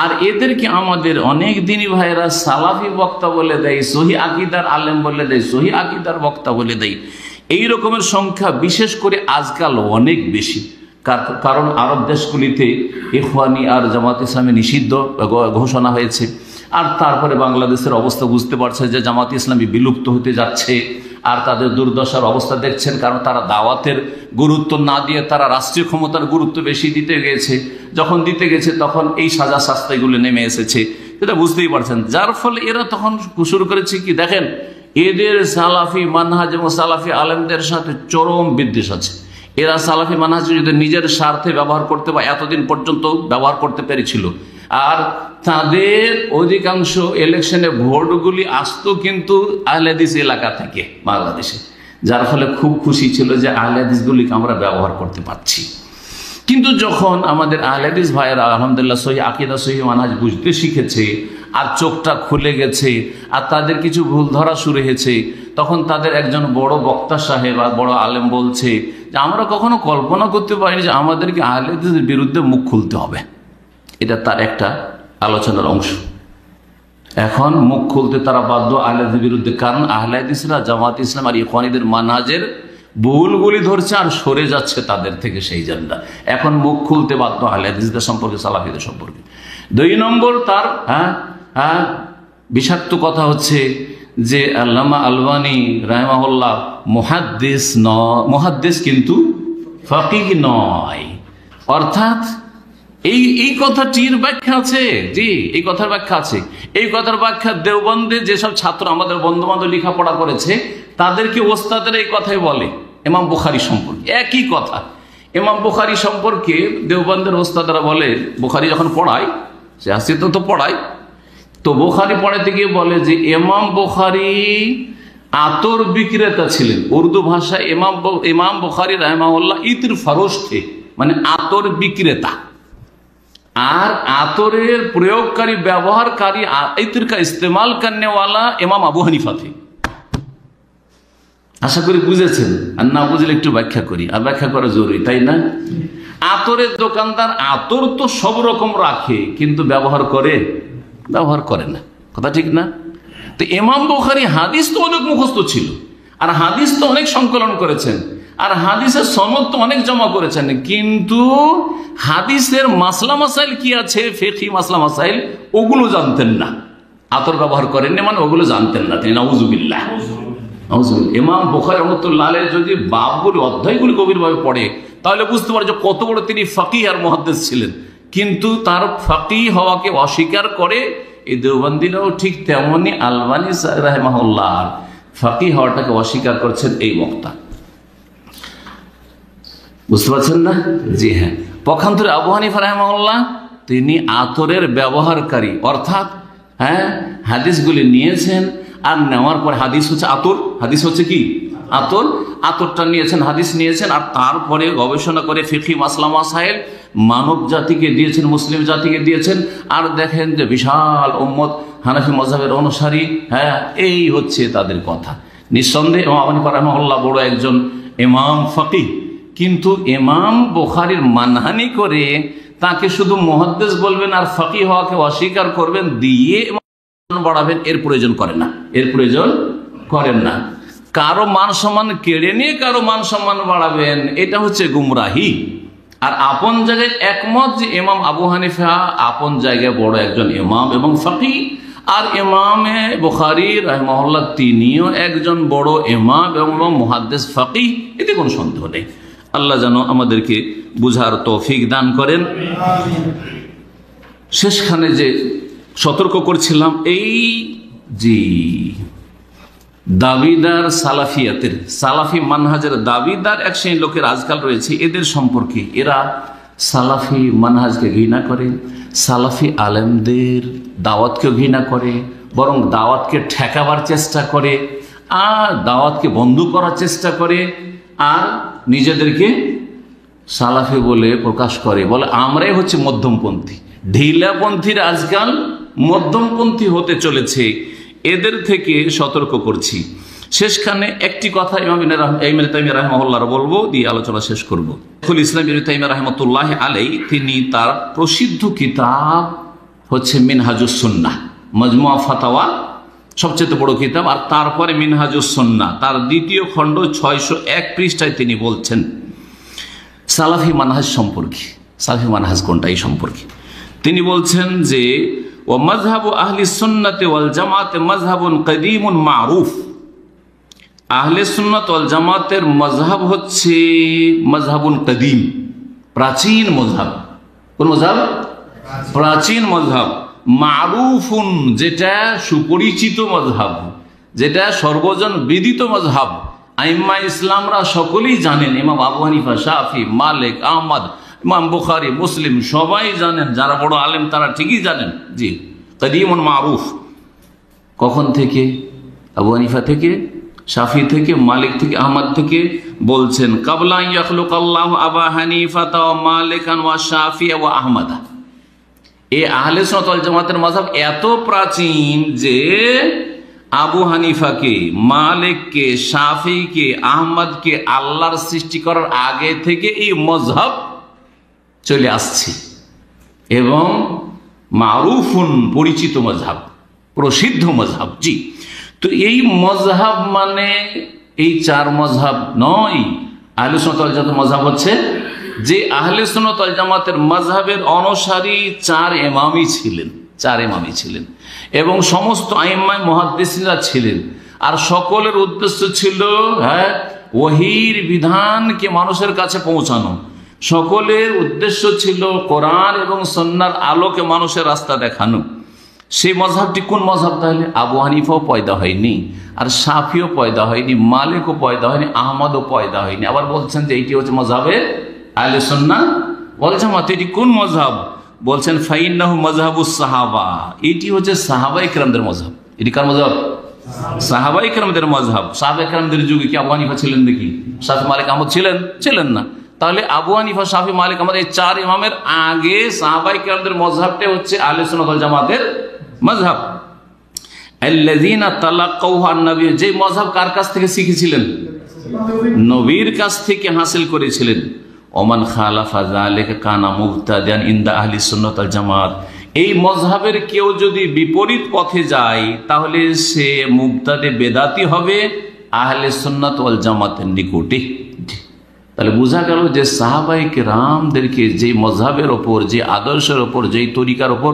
আর এদেরকে আমাদের অনেক দিনই ভাইরা সালাফি বক্তা বলে দেয়, সহি আকীদার আলেম বলে দেয়, সহি আকীদার বক্তা বলে দেয়। এই রকমের সংখ্যা বিশেষ করে আজকাল অনেক বেশি, কারণ আরব দেশগুলিতে ইখওয়ানি আর জামাত ইসলামী নিষিদ্ধ ঘোষণা হয়েছে। আর তারপরে বাংলাদেশের অবস্থা বুঝতে পারছে যে জামাত ইসলামী বিলুপ্ত হতে যাচ্ছে, আর তাদের দুর্দশার অবস্থা দেখছেন, কারণ তারা দাওয়াতের গুরুত্ব না দিয়ে তারা রাষ্ট্রীয় ক্ষমতার গুরুত্ব বেশি দিতে গেছে। যখন দিতে গেছে তখন এই সাজা শাস্তিগুলো নেমে এসেছে, এটা বুঝতেই পারছেন। যার ফলে এরা তখন শুরু করেছে কি, দেখেন এদের সালাফি মানহাজ এবং সালাফি আলেমদের সাথে চরম বিদ্বেষ আছে। এরা সালাফি মানহাজ যদি নিজের স্বার্থে ব্যবহার করতে বা এতদিন পর্যন্ত ব্যবহার করতে পেরেছিল, আর তাদের অধিকাংশ ইলেকশনে ভোটগুলি আসতো কিন্তু আহলে হাদিস এলাকা থেকে বাংলাদেশে, যার ফলে খুব খুশি ছিল যে আহলে হাদিসগুলিকে আমরা ব্যবহার করতে পারছি। কিন্তু যখন আমাদের আহলে হাদিস ভাইয়েরা আলহামদুলিল্লাহ সহি আকীদা সহি মানহাজ বুঝতে শিখেছে, আর চোখটা খুলে গেছে, আর তাদের কিছু ভুল ধরা শুরু হয়েছে, তখন তাদের একজন বড় বক্তা সাহেব আর বড় আলেম বলছে যে আমরা কখনো কল্পনা করতে পারিনি যে আমাদেরকে আহলে হাদিসের বিরুদ্ধে মুখ খুলতে হবে। এটা তার একটা আলোচনার অংশ। এখন মুখ খুলতে তারা বাধ্য আহলে হাদিসের বিরুদ্ধে, কারণ আহলে হাদিসরা জামাত ইসলাম আর ইখওয়ানীদের মানহাজের ভুলগুলি ধরছে আর সরে যাচ্ছে তাদের থেকে সেই জান্ডা। এখন মুখ খুলতে বাধ্য আহলে হাদিসদের সম্পর্কে, সালাফিদের সম্পর্কে। 2 নম্বর তার বিষাক্ত কথা হচ্ছে যে আল্লামা আলবানী রাহিমাহুল্লাহ মুহাদ্দিস কিন্তু ফাকিহ নয়। অর্থাৎ এই কথাটির ব্যাখ্যা আছে, জি এই কথার ব্যাখ্যা আছে। এই কথার ব্যাখ্যা দেওবন্দে যেসব ছাত্র আমাদের বন্ধু বান্ধব লেখাপড়া করেছে তাদেরকে ওস্তাদের এই কথাই বলে ইমাম বুখারী সম্পর্কে একই কথা। ইমাম বুখারী সম্পর্কে দেওবন্দের ওস্তাদরা বলে, বুখারী যখন পড়ায়, সে আসছে তো পড়ায়, তো বুখারী পড়াইতে গিয়ে বলে যে ইমাম বুখারী আতর বিক্রেতা ছিলেন। উর্দু ভাষায় ইমাম বুখারী রাহিমাহুল্লাহ ইতর ফরোশ থে, মানে আতর বিক্রেতা। আর আতরের প্রয়োগকারী, ব্যবহারকারী, ইতর কা ইস্তেমাল করনে ওয়ালা ইমাম আবু হানিফা থে। আশা করি বুঝেছেন, আর না বুঝলে একটু ব্যাখ্যা করি, আর ব্যাখ্যা করা জরুরি, তাই না? আতরের দোকানদার আতর তো সব রকম রাখে, কিন্তু ব্যবহার করে না, কথা ঠিক না? তো ইমাম বুখারী হাদিস তো অনেক মুখস্থ ছিল, আর হাদিস তো অনেক সংকলন করেছেন, আর হাদিসের সনদ তো অনেক জমা করেছেন, কিন্তু হাদিসের মাসলা মাসাইল কি আছে, ফিকহি মাসলা মাসাইল, ওগুলো জানতেন না। আতর ব্যবহার করেননি মানে ওগুলো জানতেন না তিনি। নাউজুবিল্লাহ। ইমাম বুখারী রাহমাতুল্লাহ আলাইহি যদি বাবগুলি, অধ্যায়গুলি গভীরভাবে পড়ে তাহলে বুঝতে পারে যে কত বড় তিনি ফাকিহ আর মুহাদ্দিস ছিলেন। কিন্তু তার ফাকিহ হওয়াকে অস্বীকার করে এই দেওবন্দিরাও ঠিক তেমনি আলবানী রাহিমাহুল্লাহ ফাকিহ হওয়াটাকে অস্বীকার করছেন এই বক্তা। বুঝতে পারছেন না? জি হ্যাঁ। পক্ষান্তরে আবু হানিফা রাহিমাহুল্লাহ তিনি আতরের ব্যবহারকারী, অর্থাৎ হাদিসগুলি নিয়েছেন, আর নেওয়ার পরে হাদিস হচ্ছে আতর, হাদিস হচ্ছে কি আতর, আতরটা নিয়েছেন, হাদিস নিয়েছেন, আর তারপরে গবেষণা করে ফিকহি মাসলা মাসাইল মানব জাতিকে দিয়েছেন, মুসলিম জাতিকে দিয়েছেন। আর দেখেন যে বিশাল উম্মত হানাফি মাযহাবের অনুসারী, এই হচ্ছে তাদের কথা। নিঃসন্দেহে ইমাম আবু হানিফা রাহিমাহুল্লাহ বড় একজন ইমাম ফাকিহ, কিন্তু ইমাম বুখারীর মানহানি করে তাকে শুধু মুহাদ্দিস বলবেন আর ফাকিহ হওয়াকে অস্বীকার করবেন, দিয়ে বাড়াবেন, এর প্রয়োজন করেন না। কারো মান সম্মান কেড়ে নিয়ে কারো মান সম্মান বাড়াবেন, এটা হচ্ছে গুমরাহি। আর আপন জায়গায় একমত যে ইমাম আবু হানিফা আপন জায়গায় বড় একজন ইমাম এবং ফাকিহ, আর ইমামে বুখারী রাহিমাহুল্লাহ তিনিও একজন বড় ইমাম এবং মুহাদ্দিস ফাকিহ, এতে কোনো সন্দেহ নেই। আল্লাহ যেন আমাদেরকে বুঝার তৌফিক দান করেন। শেষখানে যে সতর্ক করছিলাম, এই জি দাবিদার সালাফিয়াতের, সালাফি মানহাজের দাবিদার এক শ্রেণীর লোকের আজকাল রয়েছে, এদের সম্পর্কে এরা সালাফি মানহাজকে ঘৃণা করে, সালাফি আলেমদের দাওয়াতকে ঘৃণা করে, বরং দাওয়াতকে ঠেকাবার চেষ্টা করে, আর দাওয়াতকে বন্ধ করার চেষ্টা করে, আর নিজেদেরকে সালাফি বলে প্রকাশ করে, বলে আমরাই হচ্ছে মধ্যমপন্থী। ঢিলাপন্থীরা আজকাল মধ্যমপন্থী হতে চলেছে, এদের থেকে সতর্ক করছি। শেষখানে একটি কথা ইমাম ইবনে তাইমিয়া রাহিমাহুল্লাহ বলবো, দিয়ে আলোচনা শেষ করব। শাইখুল ইসলাম ইবনে তাইমিয়া রাহমাতুল্লাহি আলাইহি তিনি তার প্রসিদ্ধ কিতাব হচ্ছে মিনহাজুস সুন্নাহ, মাজমুআ ফাতাওয়া সবচেয়ে বড় কিতাব। আর তারপরে মিনহাজুস সুন্নাহ, তার দ্বিতীয় খণ্ড 601 পৃষ্ঠায় তিনি বলছেন সালাফি মানহাজ সম্পর্কে। সালাফি মানহাজ কোনটা এই সম্পর্কে তিনি বলছেন যে ও মাযহাবু আহলি সুন্নাতি ওয়াল জামাতে মাযহাবুন কদীমুন মারুফ। আহলে সুন্নাত ওয়াল জামাতের মাযহাব হচ্ছে মাযহাবুন কদীম, প্রাচীন মাযহাব। কোন মাযহাব? প্রাচীন মাযহাব। মারুফুন, যেটা সুপরিচিত মাযহাব, যেটা সর্বজন বিদিত মাযহাব। আইম্মা ইসলামরা সকলেই জানেন, ইমাম আবু হানিফা, শাফি, মালিক, আহমদ, ইমাম বুখারী, মুসলিম সবাই জানেন, যারা বড় আলেম তারা ঠিকই জানেন। জি, কদীমুন মারুফ। কখন থেকে? আবু হানিফা থেকে, শাফি থেকে, মালিক থেকে, আহমদ থেকে। বলছেন কাবলা ইয়াখলুকাল্লাহু আবা হানিফাতা ওয়া মালিকান ওয়া শাফিয়া ওয়া আহমদ। এই আহলে সুন্নাত ওয়াল জামাতের মাযহাব এত প্রাচীন যে আবু হানিফাকে, মালিককে, শাফিকে, আহমদকে আল্লাহর সৃষ্টি করার আগে থেকে এই মাযহাব চলে আসছে এবং মারুফুন, পরিচিত মাযহাব, প্রসিদ্ধ মাযহাব। জি, তো এই মাযহাব মানে এই চার মাযহাব নয়। আহলে সুন্নাত ওয়াল জামাতের মাযহাব হচ্ছে যে আহলে সুন্নাত ওয়াল জামাতের মাযহাবের অনুসারী চার ইমামই ছিলেন, চার ইমামই ছিলেন এবং সমস্ত আইম্মায়ে মুহাদ্দিসিনরা ছিলেন। আর সকলের উদ্দেশ্য ছিল ওহীর বিধানকে মানুষের কাছে পৌঁছানো। সকলের উদ্দেশ্য ছিল কোরআন এবং সুন্নাহর আলোকে মানুষের রাস্তা দেখানো। সেই মাযহাবটি কোন মাযহাব? তাহলে আবু হানিফাও পয়দা হয়নি, আর শাফিও পয়দা হয়নি, মালিকও পয়দা হয়নি, আহমদও পয়দা হয়নি। আবার বলছেন যে এইটি হচ্ছে মাযহাবে আহলে সুন্নাহ ওয়াল জামাত। এটি কোন মাযহাব? বলছেন ফাইন্নাহু মাযহাবুস সাহাবা। এটি হচ্ছে সাহাবায়ে কেরামদের মাযহাব। এটি কার মাযহাব? সাহাবায়ে কেরামদের মাযহাব। সাহাবায়ে কেরামদের যুগে কি আবু হানিফা ছিলেন নাকি? শাফি, মালিক, আহমদ ছিলেন? ছিলেন না। তাহলে আবু হানিফা, শাফি, মালিক, আহমদ এই চার ইমামের আগে সাহাবায়ে কেরামদের মাযহাবটা হচ্ছে আহলে সুন্নাত ওয়াল জামাতের মাযহাব। আল্লাযীনা তালাক্কাউহু আন নবী, যে মাযহাব কার কাছ থেকে শিখেছিলেন? নবীর কাছ থেকে হাসিল করেছিলেন। ওমান খালাফা যালিকা কানা মুবতাদিআন ইনদা আহলি সুন্নাত ওয়াল জামাত। এই মাযহাবের কেউ যদি বিপরীত পথে যায় তাহলে সে মুবতাদি, বেদাতি হবে আহলে সুন্নাত ওয়াল জামাতের নিকটে। তাহলে বোঝা গেল যে সাহাবায়ে কেরামদেরকে যে মাযহাবের ওপর, যে আদর্শের ওপর, যে তরিকার ওপর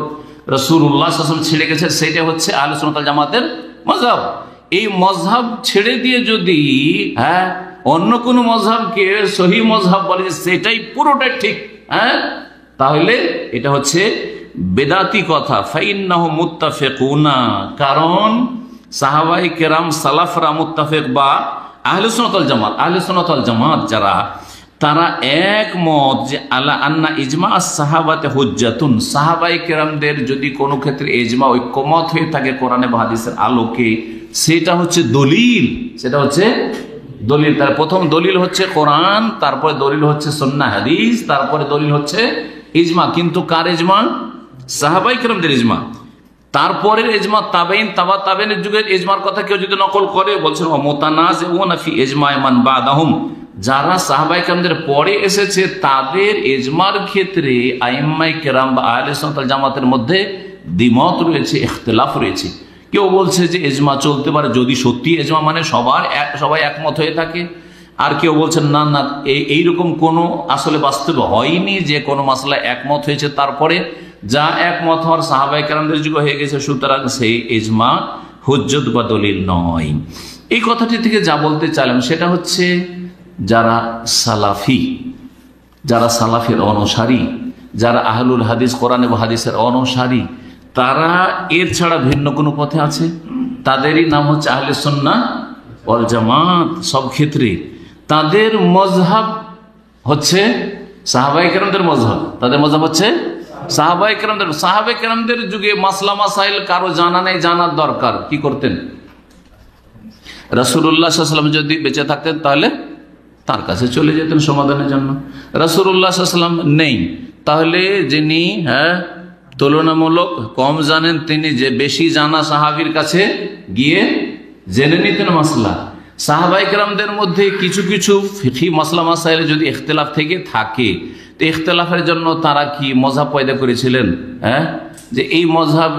রাসূলুল্লাহ সাল্লাল্লাহু আলাইহি ওয়াসাল্লাম ছেড়ে গেছে সেটা হচ্ছে আহলে সুন্নাত ওয়াল জামাতের মাযহাব। এই মাযহাব ছেড়ে দিয়ে যদি অন্য কোন মাযহাবকে সহিহ মাযহাব বলে সেটাই পুরোটাই ঠিক, তাহলে এটা হচ্ছে বেদাতি কথা। ফাইন্নাহু মুত্তাফিকুনা, কারণ সাহাবায়ে কেরাম, সালাফরা মুত্তাফিক বা আহলে সুন্নাত ওয়াল জামাত, আহলে সুন্নাত ওয়াল জামাত যারা, তারা একমত যে আলা আন্না ইজমা আস-সাহাবাতে হুজ্জাতুন। সাহাবায়ে কেরামদের যদি কোনো ক্ষেত্রে ইজমা, ঐক্যমত হয়ে থাকে কোরআনে বা হাদিসের আলোকে, সেটা হচ্ছে দলিল, সেটা হচ্ছে দলিল। তার প্রথম দলিল হচ্ছে কোরআন, তারপরে দলিল হচ্ছে সুন্নাহ হাদিস, তারপরে দলিল হচ্ছে ইজমা। কিন্তু কার ইজমা? সাহাবায়ে কেরামদের ইজমা। তারপরের ইজমা তাবেইন, তাবা তাবেইনের যুগের ইজমার কথা কেউ যদি নকল করে, বলছেন ওয়া মুতানাজিউনা ফি ইজমা'i মান বাদাহুম। যারা সাহাবায়ে কেরামদের পরে এসেছে তাদের ইজমার ক্ষেত্রে আইম্মায়ে কেরাম বা আহলে সুন্নাত ওয়াল জামাতের মধ্যে দ্বিমত রয়েছে, ইখতিলাফ রয়েছে। কেউ বলছে যে ইজমা চলতে পারে যদি সত্যি ইজমা মানে সবাই একমত হয়ে থাকে, আর কেউ বলছেন না না, এইরকম কোনো আসলে বাস্তবে হয়নি যে কোনো মাসলা একমত হয়েছে তারপরে যা একমত হওয়ার সাহাবায়ে কেরামদের যুগে হয়ে গেছে, সুতরাং সেই ইজমা হুজ্জত বা দলিল নয়। এই কথাটি থেকে যা বলতে চাইলাম সেটা হচ্ছে যারা সালাফি, যারা সালাফের অনুসারী, যারা আহলুল হাদিস, কোরআন এবং হাদিসের অনুসারী, তারা এর ছাড়া ভিন্ন কোনো পথে আছে? তাদেরই নাম হচ্ছে আহলে সুন্নাহ ওয়াল জামাত। সব ক্ষেত্রে তাদের মাযহাব হচ্ছে সাহাবায়ে কেরামদের মাযহাব। তাদের মাযহাব হচ্ছে সাহাবায়ে কেরামদের। সাহাবায়ে কেরামদের যুগে মাসলা মাসাইল কারো জানা নেই, জানার দরকার, কি করতেন? রাসূলুল্লাহ সাল্লাল্লাহু আলাইহি ওয়াসাল্লাম যদি বেঁচে থাকতেন তাহলে তার কাছে চলে যেতেন সমাধানের জন্য। রাসূলুল্লাহ সাল্লাল্লাহু আলাইহি ওয়াসাল্লাম নেই, তাহলে যিনি তুলনামূলক কম জানেন তিনি যে বেশি জানা সাহাবীর কাছে গিয়ে জেনে নিতেন মাসলা। সাহাবায়ে কেরামদের মধ্যে কিছু কিছু ফিকহি মাসলা মাসাইলে যদি ইখতিলাফ থেকে থাকে, তো ইখতিলাফের জন্য তারা কি মাযহাব পয়দা করেছিলেন? যে এই মজহাব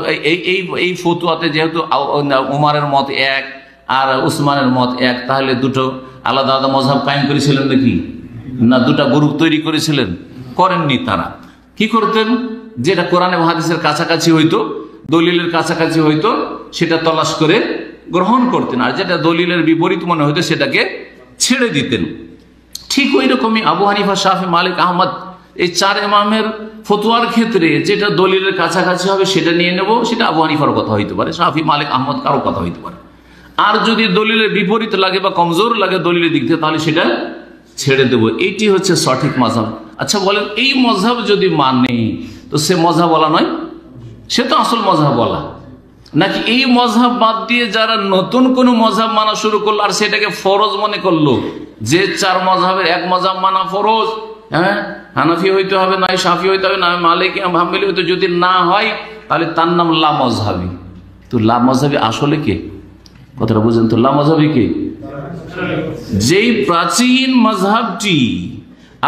এই ফতুয়াতে যেহেতু উমারের মত এক আর উসমানের মত এক, তাহলে দুটো আলাদা আলাদা মজহাব কায়েম করেছিলেন নাকি না? দুটা গ্রুপ তৈরি করেছিলেন? করেননি। তারা কি করতেন? যেটা কোরআনে হাদিসের কাছাকাছি হইতো, দলিলের কাছাকাছি হইতো, সেটা তলাশ করে গ্রহণ করতেন, আর যেটা দলিলের বিপরীত মনে হইতো সেটাকে ছেড়ে দিতেন। ঠিক ওই রকমই আবু হানিফা, শাফি, মালিক, আহমদ এই চার ইমামের ফতোয়ার ক্ষেত্রে যেটা দলিলের কাছাকাছি হবে সেটা নিয়ে নেব, সেটা আবু হানিফার কথা হইতে পারে, শাফি, মালিক, আহমদ কারো কথা হইতে পারে। আর যদি দলিলের বিপরীত লাগে বা কমজোর লাগে দলিলের দিক থেকে, তাহলে সেটা ছেড়ে দেব। এইটি হচ্ছে সঠিক মাযহাব। আচ্ছা বলেন, এই মযহাব যদি মানে তো সে মযহাব বলা নয়, সে তো আসল মযহাব বলা, নাকি এই মযহাব বাদ দিয়ে যারা নতুন কোন মযহাব মানা শুরু করলো আর সেটাকে ফরজ মনে করলো, যে চার মযহাবের এক মযহাব মানা ফরজ, হ্যাঁ হানাফি হইতে হবে, নয় শাফি হইতে হবে, নয় মালিকি হাম্বলি হইতে, যদি না হয় তাহলে তার নাম লা মযহাবি। তো লা মযহাবি আসলে কে? কথাটা বুঝেন তো, লা মযহাবি কে? যেই প্রাচীন মযহাবটি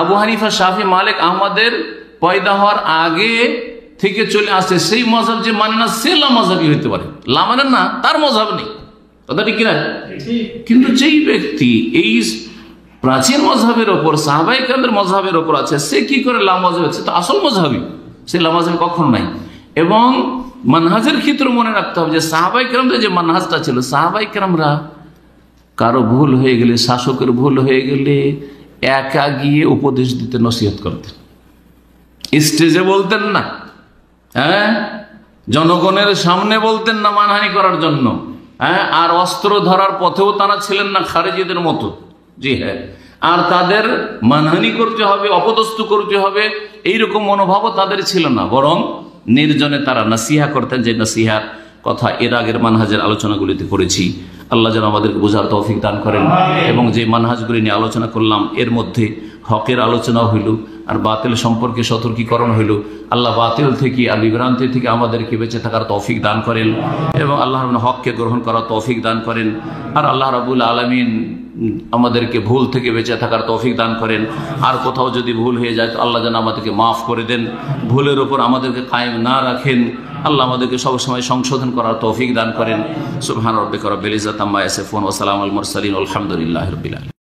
আবু হানিফা, শাফি, মালিক, আহমদের পয়দা হওয়ার আগে থেকে চলে আসছে, সেই মযহাব যে মানে না সে লা মযহাবি হইতে পারে। লা মানে না, তার মযহাব নেই, কথা ঠিক কিনা? কিন্তু যেই ব্যক্তি এই প্রাচীন মযহাবের ওপর, সাহাবায়ে কেরামদের মযহাবের ওপর আছে, সে কি করে লা মযহাবি হচ্ছে? তো আসল মযহাবি, সে লা মযহাবি কখনো নাই। এবং মানহাজের ক্ষেত্রে মনে রাখতে হবে যে সাহাবায়ে কেরামদের যে মানহাজটা ছিল, সাহাবায়ে কেরামরা কারো ভুল হয়ে গেলে, শাসকের ভুল হয়ে গেলে একা গিয়ে উপদেশ দিতে, নসিহত করতেন, স্টেজে বলতেন না, হ্যাঁ জনগণের সামনে বলতেন না মানহানি করার জন্য, হ্যাঁ আর অস্ত্র ধরার পথেও তারা ছিলেন না খারেজিদের মতো, জি হ্যাঁ, আর তাদের মানহানি করতে হবে, অপদস্থ করতে হবে এইরকম মনোভাবও তাদের ছিল না, বরং নির্জনে তারা নাসিহা করতেন, যে নাসিহার কথা এর আগের মানহাজের আলোচনাগুলিতে করেছি। আল্লাহ যেন আমাদেরকে বোঝার তৌফিক দান করেন, এবং যে মানহাজগুলি নিয়ে আলোচনা করলাম এর মধ্যে হকের আলোচনা হইল আর বাতিল সম্পর্কে সতর্কীকরণ হইল। আল্লাহ বাতিল থেকে আর বিভ্রান্তি থেকে আমাদেরকে বেঁচে থাকার তৌফিক দান করেন, এবং আল্লাহ হককে গ্রহণ করার তৌফিক দান করেন, আর আল্লাহ রাব্বুল আলামিন আমাদেরকে ভুল থেকে বেঁচে থাকার তৌফিক দান করেন। আর কোথাও যদি ভুল হয়ে যায় তো আল্লাহ যেন আমাদেরকে মাফ করে দেন, ভুলের উপর আমাদেরকে কায়েম না রাখেন। আল্লাহ আমাদেরকে সবসময় সংশোধন করার তৌফিক দান করেন। সুবহান রাব্বিকা রাব্বিল ইজ্জাতি আম্মা ইয়াসিফুন ওয়া সালামুল মুরসালিন আলহামদুলিল্লাহি রাব্বিল আলামিন।